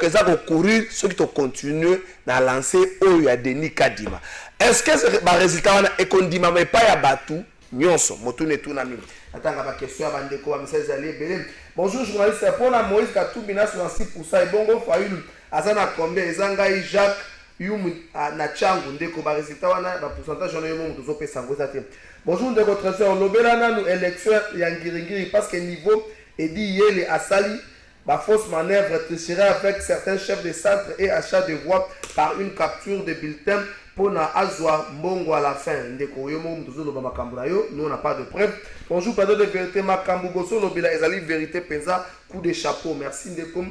que ça va courir ceux qui ont continué à lancer au ya Denis Kadima? Est-ce que ce résultat est qu'on dit mais pas ya batu nyonso motune tout na mimi. Attends la question avant de quoi message aller belé. Bonjour journaliste, pour la Moïse Katoubina 66% et bongo Fayoul azana combien ezanga Jacques Yum na changu ndeko ba résultat wana ba pourcentage on yo moto zo pesa ngoza te. Bonjour ndeko trésor lobela na nous élection ya ngiringiri parce que niveau et dit yele asali ba fausse manœuvre tricherait avec certains chefs de centre et achat de voix par une capture de bulletin pour na azwa mbongo à la fin. Ndeko yo mo mtuzo loba makambo na yo, nous on n'a pas de preuve. Bonjour pardon de vérité makambo goso lobela ezali vérité penza coup de chapeau. Merci ndeko.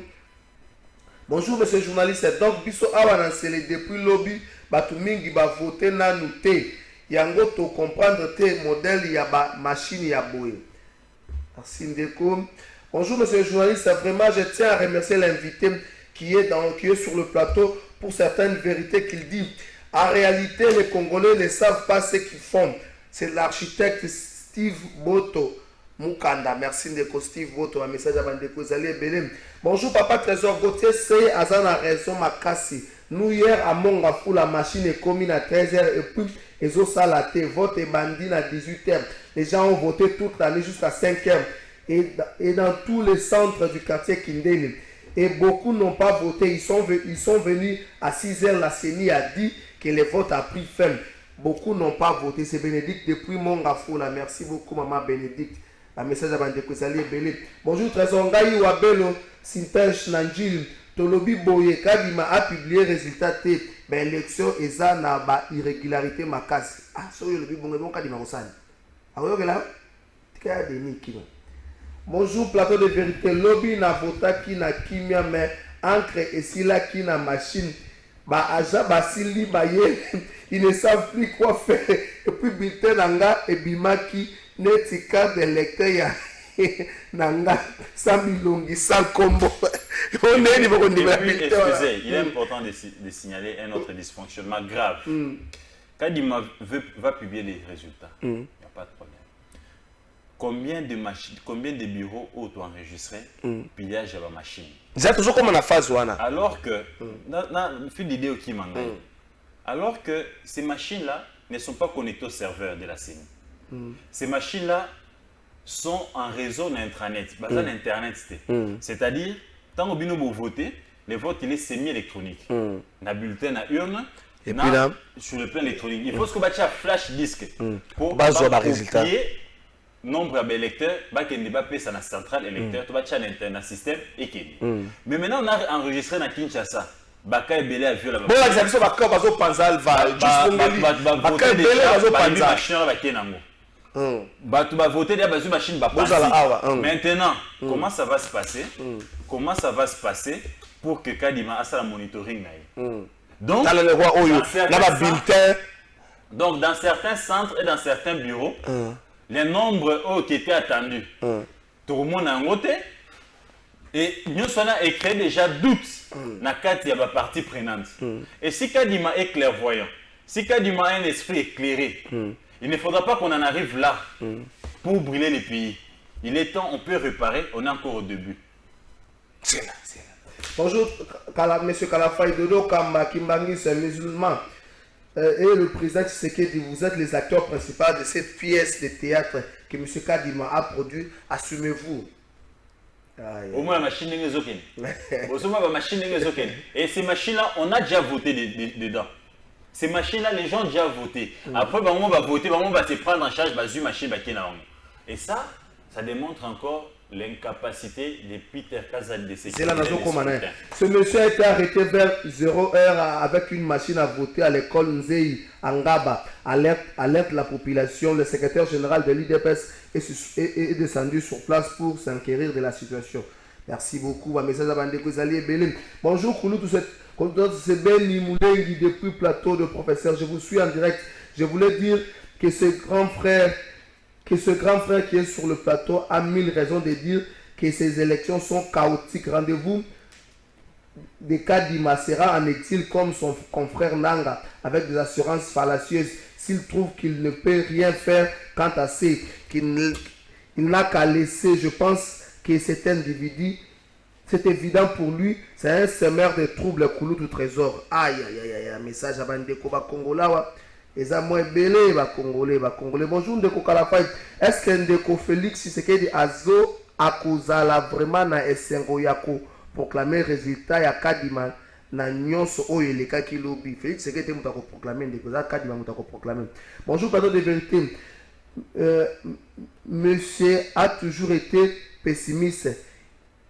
Bonjour monsieur le journaliste. Donc biso awa na sele depuis lobby batu mingi ba voter na nous te. Yango to comprendre te modèle ya ba machine ya boye. Merci ndeko. Bonjour monsieur le journaliste, vraiment je tiens à remercier l'invité qui est sur le plateau pour certaines vérités qu'il dit. En réalité, les Congolais ne savent pas ce qu'ils font. C'est l'architecte Steve Boto Mukanda. Merci Ndeko Steve Boto. Un message à Bandeko Zali Belém. Bonjour Papa Trésor Gauthier, c'est Azana raison Makassi. Nous hier à Mongafou, la machine est commune à 13h et puis ils ont salaté. Vote est bandine à 18h. Les gens ont voté toute l'année jusqu'à 5h. Et dans tous les centres du quartier Kindeli. Et beaucoup n'ont pas voté. Ils sont venus à 6h. La CENI a dit que le vote a pris fin. Beaucoup n'ont pas voté. C'est Bénédicte depuis Mongafoula. Merci beaucoup, Maman Bénédicte. Un message à Bandeko Sali Belé. Bonjour, Trésor Ngaï Wabelo, Sinpech Nanjil, Tolobi Boye, Kadima a publié résultat T. Ben, élection, et ça n'a pas irrégularité makasi. Ah, soyez le bon, bon, Kadima Rossani. Ah, oui, ok là? Tika Denis Kino. Bonjour, plateau de vérité. Lobby na vota qui na kimia, mais encre et sila qui na machine. Ba aja basili baye, ils ne savent plus quoi faire. Et puis bulletin nanga et bimaki netika de lecteur nanga samilongi sa combo. Excusez, il est important de signaler un autre dysfonctionnement grave. Quand il va publier les résultats, il n'y a pas de problème. Combien de machines, combien de bureaux auto-enregistrés pillage à la machine? C'est toujours comme en phase. Alors que, alors que ces machines-là ne sont pas connectées au serveur de la CENI. Ces machines-là sont en réseau intranet, basé en Internet. C'est-à-dire, tant que vous votez, le vote il est semi-électronique. La bulletin à urne, et puis là, sur le plan électronique. Il faut que vous ayez un flash disque pour copier nombre d'électeurs, qui ne pas payer la centrale électeur, tu vas avoir un système et qui. Mais maintenant, on a enregistré dans Kinshasa. Baka est belé à vieux là-bas. Bon, l'exemple, Baka va au Panzal, va Baka est belé à au Panzal. Tu vas voter des machines. Maintenant, comment ça va se passer? Comment ça va se passer pour que Kadima a ça monitoring? Donc, dans le roi Oyo, là bulletin. Donc, dans certains centres et dans certains bureaux, les nombres qui étaient attendus, tout le monde a voté. Et nous avons écrit déjà doute dans la partie prenante. Et si Kadima est clairvoyant, si Kadima a un esprit éclairé, il ne faudra pas qu'on en arrive là pour brûler les pays. Il est temps, on peut réparer, on est encore au début. C'est là. Bonjour, M. Kalafaï Dodo Kamba Kimbangi, c'est musulman. Et le président Tshisekedi, vous êtes les acteurs principaux de cette pièce de théâtre que M. Kadima a produit. Assumez-vous. Au moins, la machine n'est pas machine. Et ces machines-là, on a déjà voté dedans. Ces machines-là, les gens ont déjà voté. Après, on va voter, on va se prendre en charge, machine. Et ça démontre encore l'incapacité de Peter Kazal de sécurité. Ce monsieur a été arrêté vers 0h avec une machine à voter à l'école Nzei Angaba. Alerte la population. Le secrétaire général de l'IDPS est descendu sur place pour s'enquérir de la situation. Merci beaucoup. Bonjour Koulou, c'est Benny Moulengi depuis Plateau de Professeur. Je vous suis en direct. Je voulais dire que ce grand frère qui est sur le plateau a mille raisons de dire que ces élections sont chaotiques. Rendez-vous des cas d'Imasera en exil comme son confrère Nanga avec des assurances fallacieuses. S'il trouve qu'il ne peut rien faire quant à ce qu'il n'a qu'à laisser, je pense que cet individu, c'est évident pour lui, c'est un semeur de troubles Koulou du trésor. Aïe, message à Bandeko Bakongolawa. Et ça, moi, belé, Congolais. Bonjour, Ndeko Kalafay. Est-ce que Ndeko Félix Tshisekedi Azo Akuzala vraiment na Essengo Yako proclamer résultat ya Kadima na nyonso oyo le kaki lobby. Félix Tshisekedi mutako proclamer Ndeko za Kadima mutako proclamer. Bonjour, pardon de vérité. Monsieur a toujours été pessimiste.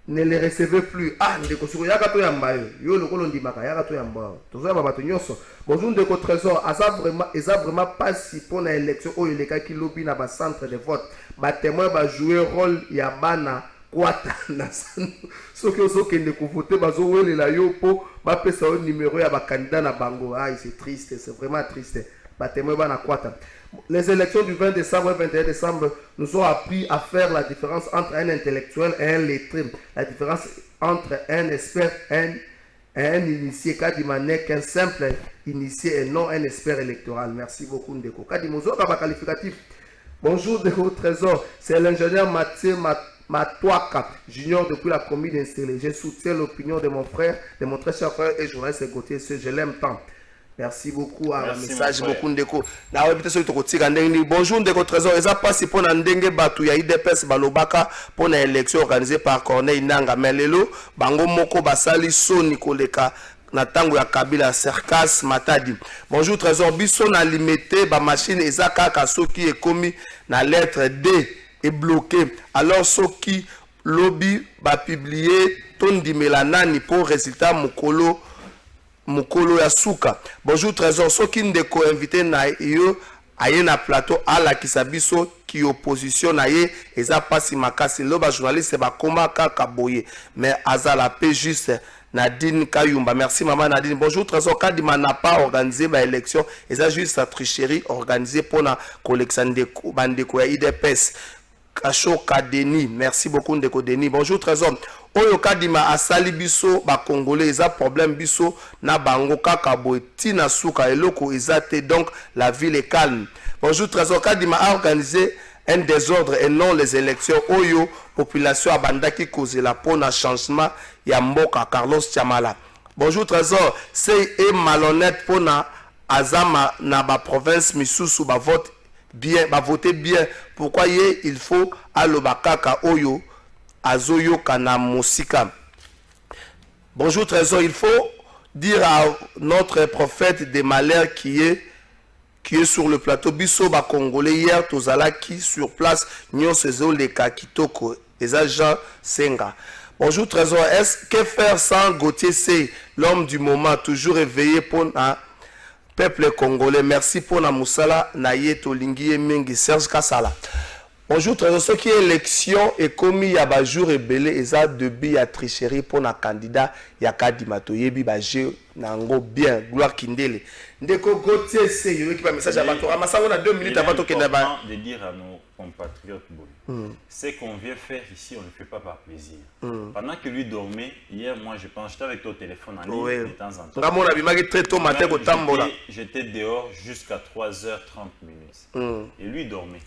Ne les recevez plus. Ah, Ndeko Siko yaka to yamba yo lokolo ndimaka yaka to yamba. Tozo ba bato nyonso. Bonjour Ndeko Trésor, eza vraiment pas si pour la élection oyo le kaki lobby na ba centre de vote. Ba témoin ba jouer rôle ya bana kwata na soki osoke ndeko voter bazo wele la yo po ba pesa au numéro ya ba candidat na bango. Ah, c'est triste, c'est vraiment triste. Ba témoin bana kwata. Les élections du 20 décembre et 21 décembre nous ont appris à faire la différence entre un intellectuel et un lettré. La différence entre un expert et un initié. Kadima n'est qu'un simple initié et non un expert électoral. Merci beaucoup Ndeko. Kadimozo Kaba qualificatif. Bonjour Ndeko Trésor. C'est l'ingénieur Mathieu Matouaka, junior depuis la commune installée. Je soutiens l'opinion de mon frère, de mon très cher frère et journaliste Gauthier. Je l'aime tant. Merci beaucoup à message beaucoup Ndeko. Na webite so to kotika ndenge bonjour Ndeko Trésor. Eza pasi pona ndenge batu ya IDPS balobaka pona élection organisée par Corneille Nanga Melelo bango moko basali soni koleka na tango ya Kabila Serkas Matadi. Bonjour Trésor biso na limité ba machine eza kaka soki ekomi na lettre D est bloqué. Alors soki lobby ba publier tondi melanani pour résultat Mukolo ya suka. Bonjour Trésor, soki ndeko invité na yo aye na plateau ala kisabiso ki opposition na ye eza pasi makasi lo ba journaliste ba koma kaka boye mais azala pe juste Nadine Kayumba. Merci maman Nadine. Bonjour Trésor, Kadima n'a pas organisé ma élection eza juste sa tricherie organisée pour na collection de bandeko ya IDPS. Kachoka Denis, merci beaucoup Ndeko Denis. Bonjour Trésor. Oyo Kadima asali biso ba Congolais eza problème biso na bango kaka boeti na suka eloko ezate donc la ville est calme. Bonjour Trésor. Kadima a organisé un désordre et non les élections. Oyo population abandaki kozela pona changement ya mboka Carlos Chamala. Bonjour Trésor. C'est malhonnête pona azama na ba province misusu ba vote bien, va voter bien. Pourquoi il faut alobakaka oyo azoyo kana musika. Bonjour Trésor, il faut dire à notre prophète des malheurs qui est sur le plateau biso ba congolais hier tozala qui sur place nyon sezo leka kitoko les agents Senga. Bonjour Trésor, est-ce que faire sans Gauthier c'est l'homme du moment toujours éveillé pour un peuple congolais? Merci pour la Moussala Naye Tolingi Mengi Serge Kassala. Bonjour, Trésor. Ce qui est élection et commis il y a des jours et belé et ça début à tricherie pour un candidat il y a Kadimato yebi ba jeu nango bien gloire kindele. Ndeko Gauthier c'est yo qui va message à Bato. Amasa on a 2 minutes avant que d'aba de dire à nos compatriotes ce qu'on vient faire ici, on ne le fait pas par plaisir. Pendant que lui dormait, hier, moi je pense, j'étais avec toi au téléphone en ligne de temps en temps. J'étais dehors jusqu'à 3h30 minutes. Et lui dormait.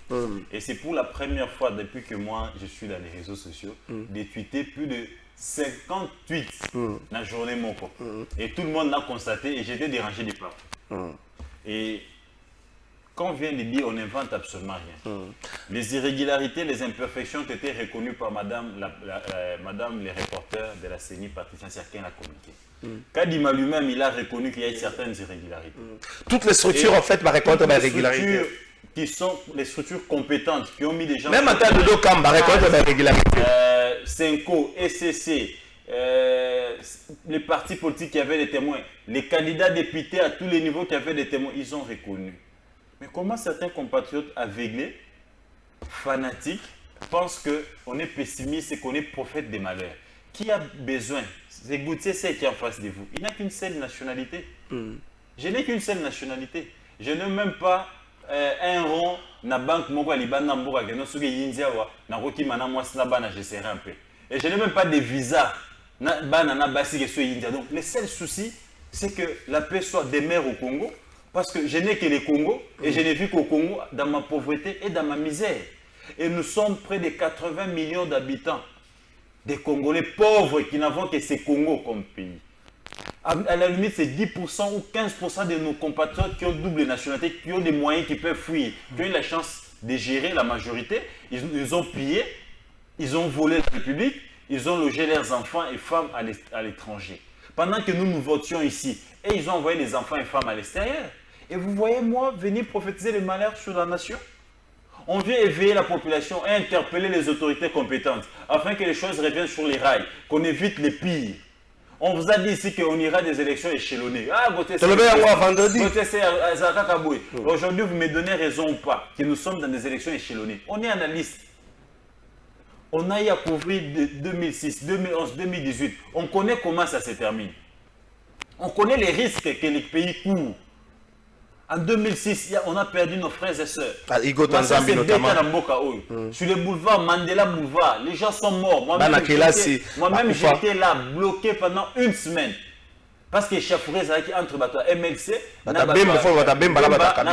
Et c'est pour la première fois depuis que moi je suis dans les réseaux sociaux, de tweeter plus de 50 tweets dans la journée Moko. Et tout le monde l'a constaté et j'étais dérangé de partout. Et quand on vient de dire, on n'invente absolument rien. Les irrégularités, les imperfections ont été reconnues par madame les reporters de la CENI, Patricia Siakin l'a communiqué. Kadima lui-même, il a reconnu qu'il y a certaines irrégularités. Toutes les structures, en fait, reconnaître les irrégularités. Qui sont les structures compétentes, qui ont mis des gens... Même en termes de Dokamba, reconnaître les irrégularités. Senko, SCC, les partis politiques qui avaient des témoins, les candidats députés à tous les niveaux qui avaient des témoins, ils ont reconnu. Mais comment certains compatriotes aveuglés, fanatiques, pensent qu'on est pessimiste et qu'on est prophète des malheurs? Qui a besoin? C'est Gauthier qui est en face de vous. Il n'a qu'une seule nationalité. Je n'ai qu'une seule nationalité. Je n'ai même pas un rond na banque moko libana mboka keno suki yinzia wa na koki mana mwasi na bana je serai un peu. Et je n'ai même pas de visa na bana na basi que soit yinzia. Donc le seul souci c'est que la paix soit demeure au Congo. Parce que je n'ai que le Congo et je n'ai vu qu'au Congo dans ma pauvreté et dans ma misère. Et nous sommes près de 80 millions d'habitants, des Congolais pauvres qui n'avons que ce Congo comme pays. À la limite, c'est 10% ou 15% de nos compatriotes qui ont double nationalité, qui ont des moyens, qui peuvent fuir, qui ont eu la chance de gérer la majorité. Ils ont pillé, ils ont volé la République, ils ont logé leurs enfants et femmes à l'étranger. Pendant que nous votions ici, et ils ont envoyé les enfants et femmes à l'extérieur. Et vous voyez, moi, venir prophétiser le malheur sur la nation. On vient éveiller la population et interpeller les autorités compétentes afin que les choses reviennent sur les rails, qu'on évite les pires. On vous a dit ici qu'on ira des élections échelonnées. Ah, aujourd'hui, vous me donnez raison ou pas que nous sommes dans des élections échelonnées. On est analyste. On a eu à couvrir 2006, 2011, 2018. On connaît comment ça se termine. On connaît les risques que les pays courent. En 2006, on a perdu nos frères et sœurs. Sur le boulevard, Mandela Boulevard, les gens sont morts. Moi-même, j'étais là, bloqué pendant une semaine. Parce que Chafouré qui entre MLC,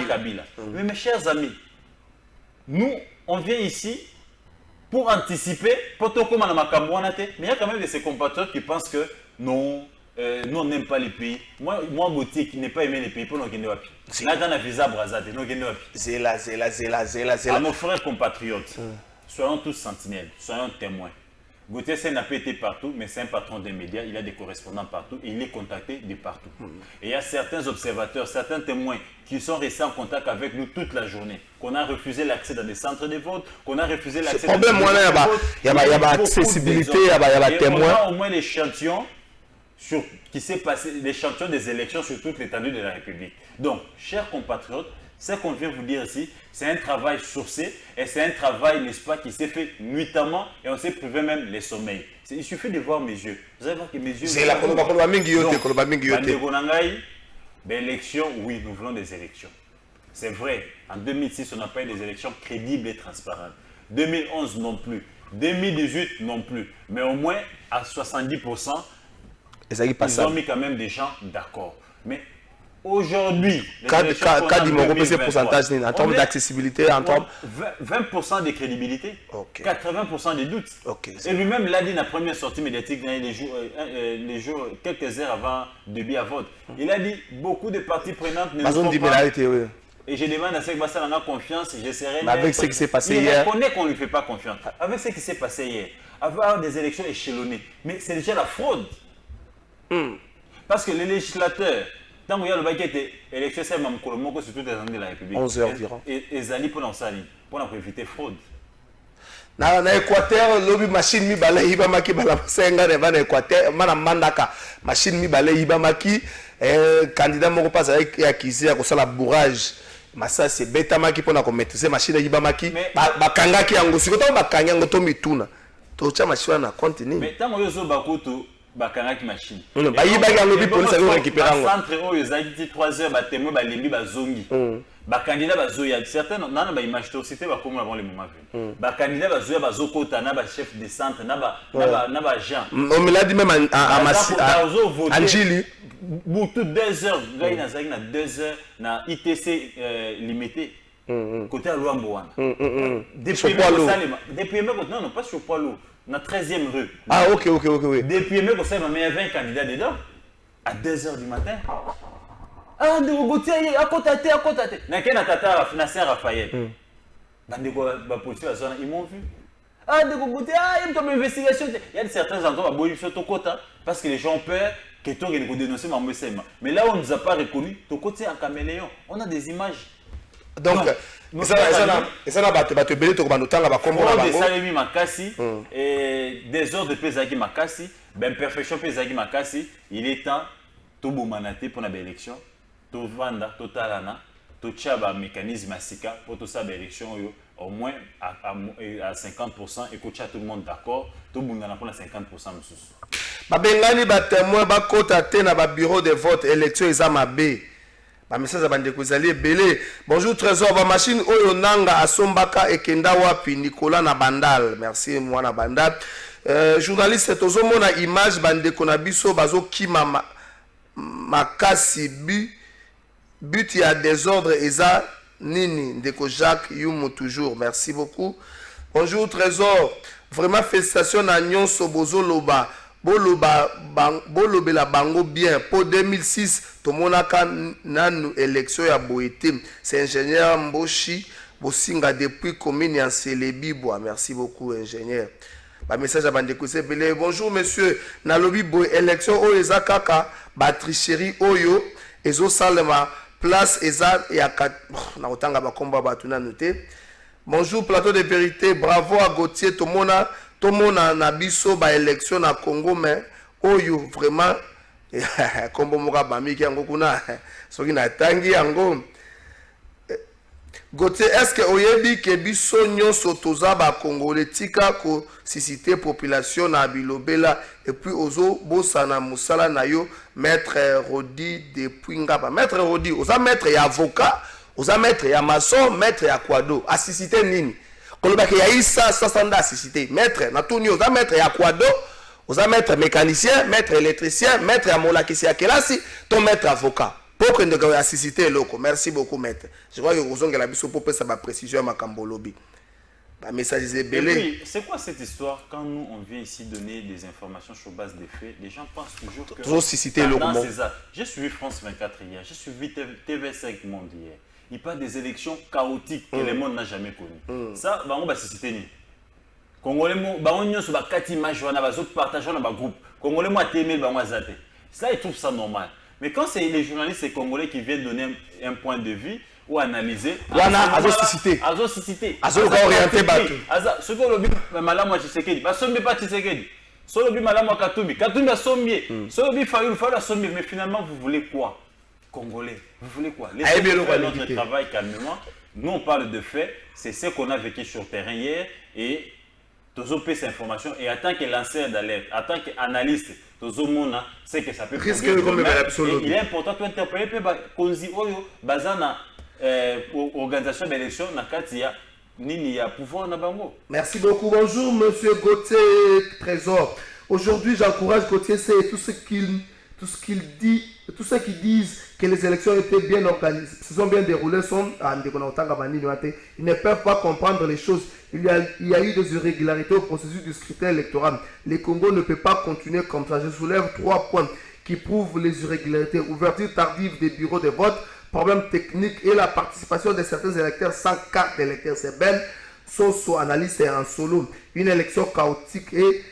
Kabila. Mais mes chers amis, nous, on vient ici pour anticiper, mais il y a quand même de ces compatriotes qui pensent que non. Nous on n'aime pas les pays. Moi Gauthier qui n'ai pas aimé les pays pour nous gagner wapi. Là dans la visa Brazade, nous gagner wapi. Zéla. À nos frères compatriotes, soyons tous sentinelles, soyons témoins. Gauthier n'a pas été partout, mais c'est un patron des médias, il a des correspondants partout et il est contacté de partout. Et il y a certains observateurs, certains témoins qui sont restés en contact avec nous toute la journée, qu'on a refusé l'accès dans des centres de vote, qu'on a refusé l'accès dans des centres de vote. Il y a accessibilité, il y a témoins. On a au moins l'échantillon qui s'est passé, l'échantillon des élections sur toute l'étendue de la République. Donc, chers compatriotes, ce qu'on vient vous dire ici, c'est un travail sourcé et c'est un travail, n'est-ce pas, qui s'est fait nuitamment et on s'est privé même les sommeils. Il suffit de voir mes yeux. Vous allez voir que mes yeux... C'est la d'élections, oui, nous voulons des élections. C'est vrai, en 2006, on n'a pas eu des élections crédibles et transparentes. 2011 non plus. 2018 non plus. Mais au moins, à 70%, ils ont mis quand même des gens d'accord. Mais aujourd'hui, pourcentage en termes d'accessibilité, en termes 20% de crédibilité, 80% de doutes. Et lui-même l'a dit dans la première sortie médiatique, les jours, quelques heures avant début à vote. Il a dit beaucoup de parties prenantes ne sont pas. Et je demande à Sek Bassal en a confiance, je serai. Avec ce qui s'est passé hier. Il reconnaît qu'on ne lui fait pas confiance. Avec ce qui s'est passé hier, avoir des élections échelonnées, mais c'est déjà la fraude. Parce que les législateurs, tant qu'il y a le baquet d'élection, c'est même Kolomoko sur toutes les années de la République. 11 heures environ. Et ils allaient pour éviter fraude. Na Équateur, lobby machine mi balai ibamaki balasenga ne bana Équateur, mana mandaka machine mi balai ibamaki candidat moko pas avec accusé à cause la bourrage masasi ebetamaki mpona komaîtriser machine eyibamaki Mais- bakangaki yango sikoyo ntango bakangi yango to mituna totya machine wana na compte nini mais ntango oyo ozoba kutu bakangaki machine bayibaki yango bi polisi akoki récupérer yango centre oyo ezalaki ti 3 heures batémoin balembi bazongi bacandidat bazoya certains nana baimage tosité bakomi na bango le moment venu bacandidat bazoya bazokota na bachef de centre na baagent on me l'a dit même à Njili butu 2 heures ngai nazalaki na 2 heures na ITC limité côté ya Luambo wana depuis non pas sur Poilo na 13e rue ah ok oui depuis mais ko salema mais 20 candidats dedans à 2 heures du matin ah ndeko Gauthier akota te nakena tata na Saint Raphaël bandeko ba policiers bazona ils m'ont vu ah ndeko Gauthier il me tombe investigation il y a certains endroits ba boyi surtout kota parce que les gens ont peur que toi que dénoncer ma mesema mais là on nous a pas reconnu to côté en caméléon on a des images donc ça na bato ebele to bando tanga bakombo na bango salemi makasi et désordre pesaki makasi ben perfection pesaki makasi il est temps to bomanate pour na élection to vanda totalana to tchaba mécanisme asika pour to sa élection au moins à 50% et que tout le monde d'accord to bundana pour na 50% mususu babengani batémoin bakota te na ba bureau de vote élection eza mabe ba message bandeko ezali ebele bonjour trésor ba machine oyo nanga asombaka ekenda wapi Nicolas na Bandal merci mwana Bandal journaliste tozomona image bandeko na biso bazokima makasi but ya désordre eza nini ndeko Jacques Yumu toujours merci beaucoup bonjour trésor vraiment félicitations na nyonso bozoloba bolobela bango bien pour 2006 tomonaka nanu élection ya boete c'est ingénieur Mboshi bosinga depuis commune ya Selebibwa merci beaucoup ingénieur ba message à bandeko sebele bonjour monsieur nalobi boy élection oyo eza kaka ba tricherie oyo ezo salema place eza ya na otanga ba komba batu nanu te bonjour plateau de vérité bravo à Gauthier tomona na biso ba élection na Congo mais oyo vraiment kombo moka bamiki yango kuna soki na tangi yango Gauthier est-ce que oyebi ke biso nyonso toza ba congolais tika ko susciter population na bilobela et puis ozo bosana musala na yo maître Rodi depuis ngaba maître Rodi oza maître ya avocat oza maître ya maçon maître ya kwado assisiter nini kolobaki ya isa sasanda assisiter maître na tout oza maître ya kwado oza maître mécanicien maître électricien maître ya molakisi ya kelasi ton maître avocat pour que ndeko assisiter loko merci beaucoup maître je crois que ozongela biso pour pesa ba précision ya makambo lobi ba message belé. Et puis c'est quoi cette histoire quand nous on vient ici donner des informations sur base des faits les gens pensent toujours que toujours susciter loko j'ai suivi France 24 hier j'ai suivi TV5 Monde hier il parle des élections chaotiques que le monde n'a jamais connues ça bango ba susciter ni congolais mo bango nyonso ba kati image wana bazo partager na ba groupe congolais mo atémé bango azate ça ils trouvent ça normal. Mais quand c'est les journalistes congolais qui viennent donner un point de vue ou analyser, orienté bateau. Ce que l'objet malamu Tshisekedi, bah sombi pas Tshisekedi. Solo bi malamu Katumbi, Katumbi a sombié. Solo bi Fayulu a sombié. Mais finalement vous voulez quoi, Congolais? Vous voulez quoi? Laissez-nous faire notre travail calmement. Nous on parle de faits, c'est ce qu'on a vécu sur le terrain hier et Tozo peut cette information et en tant que lanceur d'alerte, en tant qu'analyste, Tozo Mona, c'est que ça peut il est important de interpeller Konzi Oyo, Bazana, organisation d'élection, Nakatia, Nini, ya pouvoir na bango. Merci beaucoup. Bonjour, monsieur Gauthier Trésor. Aujourd'hui, j'encourage Gauthier, c'est tout ce qu'il dit, tous ceux qui disent que les élections étaient bien organisées, se sont bien déroulées, ils ne peuvent pas comprendre les choses. Il y a eu des irrégularités au processus du scrutin électoral. Le Congo ne peut pas continuer comme ça. Je soulève 3 points qui prouvent les irrégularités. Ouverture tardive des bureaux de vote, problème technique et la participation de certains électeurs sans carte d'électeur. C'est Ben Soso, analyste et en solo. Une élection chaotique et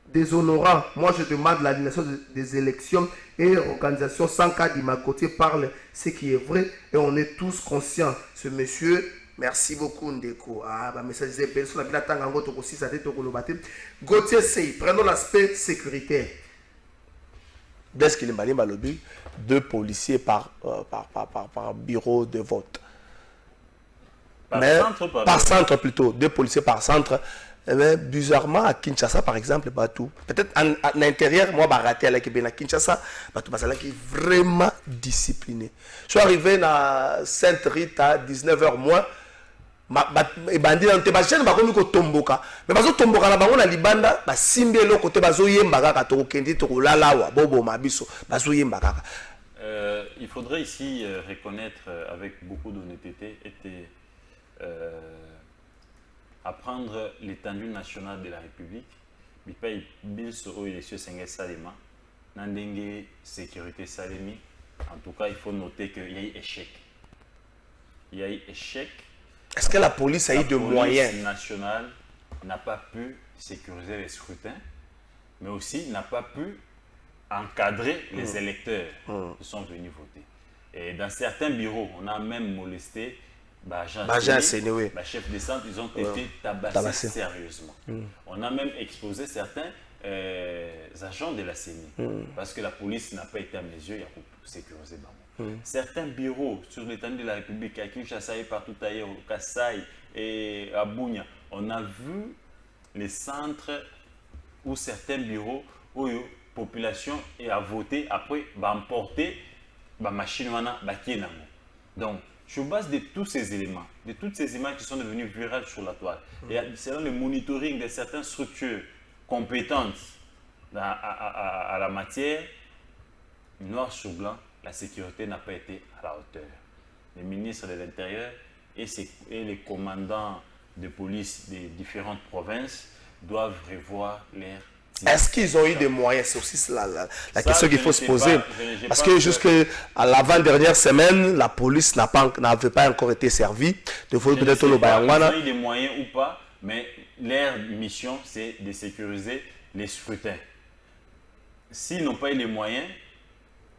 déshonorant. Moi, je demande l'annulation des élections et organisation sans cas d'Imacoté parle ce qui est vrai et on est tous conscients. Ce monsieur, merci beaucoup Ndeko. Ah, bah, message de personne a bien attendu en aussi ça tête au lobate. Gauthier Sey, prenons l'aspect sécuritaire. Dès qu'il est malin lobby, 2 policiers par bureau de vote. Mais centre, par centre plutôt, 2 policiers par centre. Mais bizarrement, à Kinshasa, par exemple, pas tout. Peut-être à l'intérieur, moi, raté à Kinshasa, tout qui est vraiment discipliné. Je suis arrivé à Sainte-Rite à 19h moins. Et bandi dans tes machines, bah comme tomboka. Mais parce que tomboka na bango na libanda, bah simbi le côté bazo yemba kaka to kendi to lalawa bobo mabiso bazo yemba kaka. Il faudrait ici reconnaître avec beaucoup d'honnêteté et apprendre l'étendue nationale de la République. Bipai bilso o élection sengé salema, nandenge sécurité salemi. En tout cas, il faut noter qu'il y a eu échec. Il y a eu échec. Est-ce que la police a eu de moyens? La police nationale n'a pas pu sécuriser les scrutins, mais aussi n'a pas pu encadrer les électeurs qui sont venus voter. Et dans certains bureaux, on a même molesté chef de centre, ils ont été tabassés sérieusement. On a même exposé certains agents de la CENI, parce que la police n'a pas été à mes yeux, il y a pour sécuriser certains bureaux sur l'étendue de la République, à Kinshasa et partout ailleurs, au Kasaï et à Bunia, on a vu les centres ou certains bureaux où la population a voté, après va emporter la machine. Donc, sur base de tous ces éléments, de toutes ces images qui sont devenues virales sur la toile, et selon le monitoring de certaines structures compétentes à la matière, noir sur blanc, la sécurité n'a pas été à la hauteur. Les ministres de l'Intérieur et les commandants de police des différentes provinces doivent revoir leur... Est-ce qu'ils ont eu des moyens? C'est aussi la question qu'il faut se poser. Parce que jusqu'à l'avant-dernière semaine, la police n'avait pas encore été servie. Ils ont eu des moyens ou pas, mais leur mission, c'est de sécuriser les scrutins. S'ils n'ont pas eu les moyens,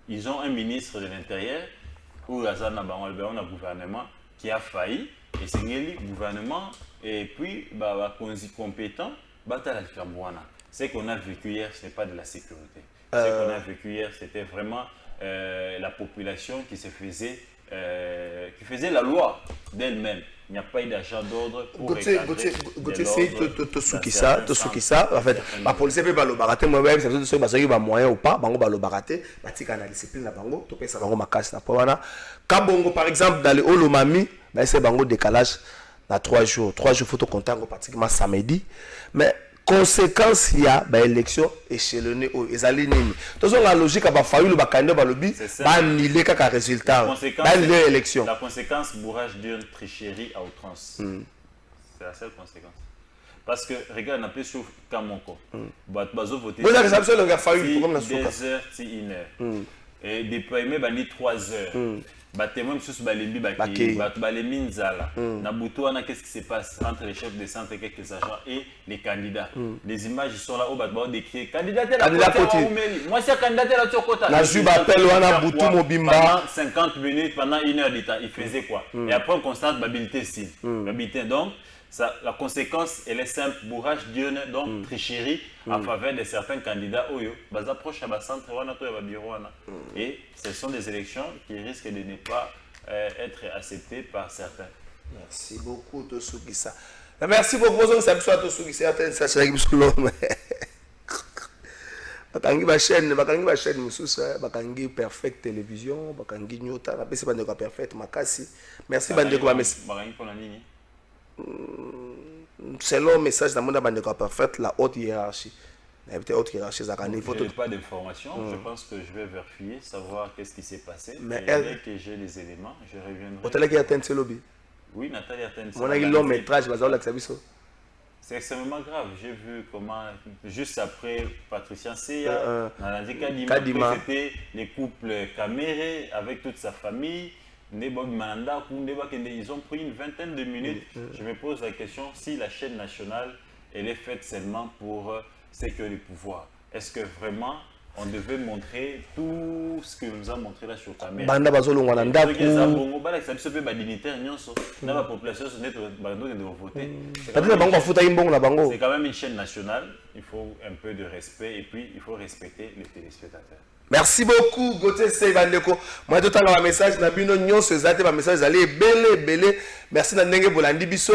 ils ont un ministre de l'Intérieur ou un gouvernement qui a failli, et c'est le gouvernement et puis compétent. Ce qu'on a vécu hier, ce n'est pas de la sécurité. Ce qu'on a vécu hier, c'était vraiment la population qui faisait la loi d'elle-même. Il n'y a pas eu d'agent d'ordre pour recadrer ça. En fait, la police peut pas le barater. Moi-même, c'est tout ce qui est moyen ou pas. Bango va le barater. Batika na discipline na bango. Topé ça bango makasi na powana. Kabongo par exemple dans le Olomami, c'est bango décalage na 3 jours. 3 jours faut te compter pratiquement samedi. Mais conséquence il y a élection échelonnée au ezali nini. Donc la logique a fallu le candidat ba lobby ba annuler kaka résultat. Ba annuler élection. La conséquence bourrage d'une tricherie à outrance. C'est la seule conséquence. Parce que regarde on a peu sur Kamoko. Bazo voter. Vous avez ça le fallu comme la souka. 2 heures c'est 1 heure. Et déploiement bani 3 heures. Témoins sur Balembi Minzala. Nabuto, qu'est-ce qui se passe entre les chefs de centre et quelques agents et les candidats? Les images sont là où Batba décrit candidat moi c'est candidat à la Tchokota. Pendant 50 minutes, pendant 1 heure d'état, il faisait quoi? Et après on constate l'habilité si. Donc ça, la conséquence elle est simple, bourrage d'urne, donc tricherie en faveur de certains candidats Oyo, approche à centre et ce sont des élections qui risquent de ne pas être acceptées par certains. Merci beaucoup Tosugisa. Merci beaucoup Tosugisa. Bakangi mususa bakangi Perfect Télévision bakangi Nyota na pesi bandeko Perfect makasi. Merci bandeko ba merci. Selon le message dans le monde Perfect, la haute hiérarchie. La haute hiérarchie, je n'ai pas d'informations. Je pense que je vais vérifier, savoir qu'est-ce qui s'est passé. Mais dès que j'ai les éléments, je reviendrai. Nathalie atteint ce lobby. Oui, Nathalie atteint ce lobby. Long métrage, c'est extrêmement grave. J'ai vu comment, juste après Patricia Seya, Kadima, c'était les couples camérés avec toute sa famille. Ils ont pris une vingtaine de minutes. Je me pose la question si la chaîne nationale elle est faite seulement pour sécuriser le pouvoir. Est-ce que vraiment on devait montrer tout ce que nous a montré là sur caméra? C'est quand même une chaîne nationale. Il faut un peu de respect et puis il faut respecter les téléspectateurs. Merci beaucoup, Gauthier Seybandeko. Moi, tout à l'heure, un message, Nabino Nyon, ce zate, un message, allez, belé. Merci, Nandenge Bolandi Biso.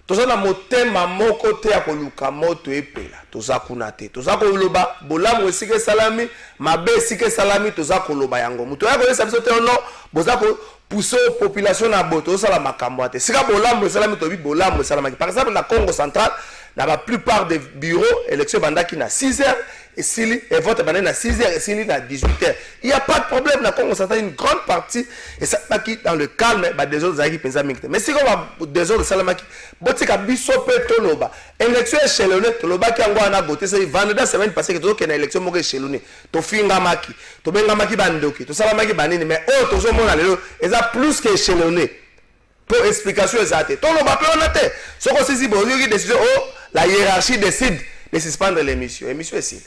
Tout ça, na moté, maman, côté, à Koluka, moto, et pela. Tout ça, kunate. Tout ça, Koluba, Bolam, Sike Salami, Mabe, Sike Salami, tout ça, Koluba, Yango. Moutou, ya, ça, non, Boza, pousser la population à boto, ça, la makamboate. Si, Bolam, Salami, Tobi, Bolam, Salami. Par exemple, la Congo centrale, la plupart des bureaux, élection, Bandaki, na 6 heures. Et s'il et vote à 6h et s'il à 18h. Il n'y a pas de problème. Là, on s'entend une grande partie. Et ça qui dans le calme, des autres qui pensent. Mais si on va des autres salamaki, botti kabiso pe toloba. Élection échelonnée, toloba qui en a voté. C'est vendredi semaine passée que tu as une élection mo échelonnée. To finga maki, to benga maki bandoki, to salamaki banini. Mais oh, to zo mona lelo, et ça plus que échelonné. Pour explication exacte. Toloba pe on a été. Ce qu'on sait si bon, il y a décision. Oh, la hiérarchie décide de suspendre l'émission. L'émission est ici.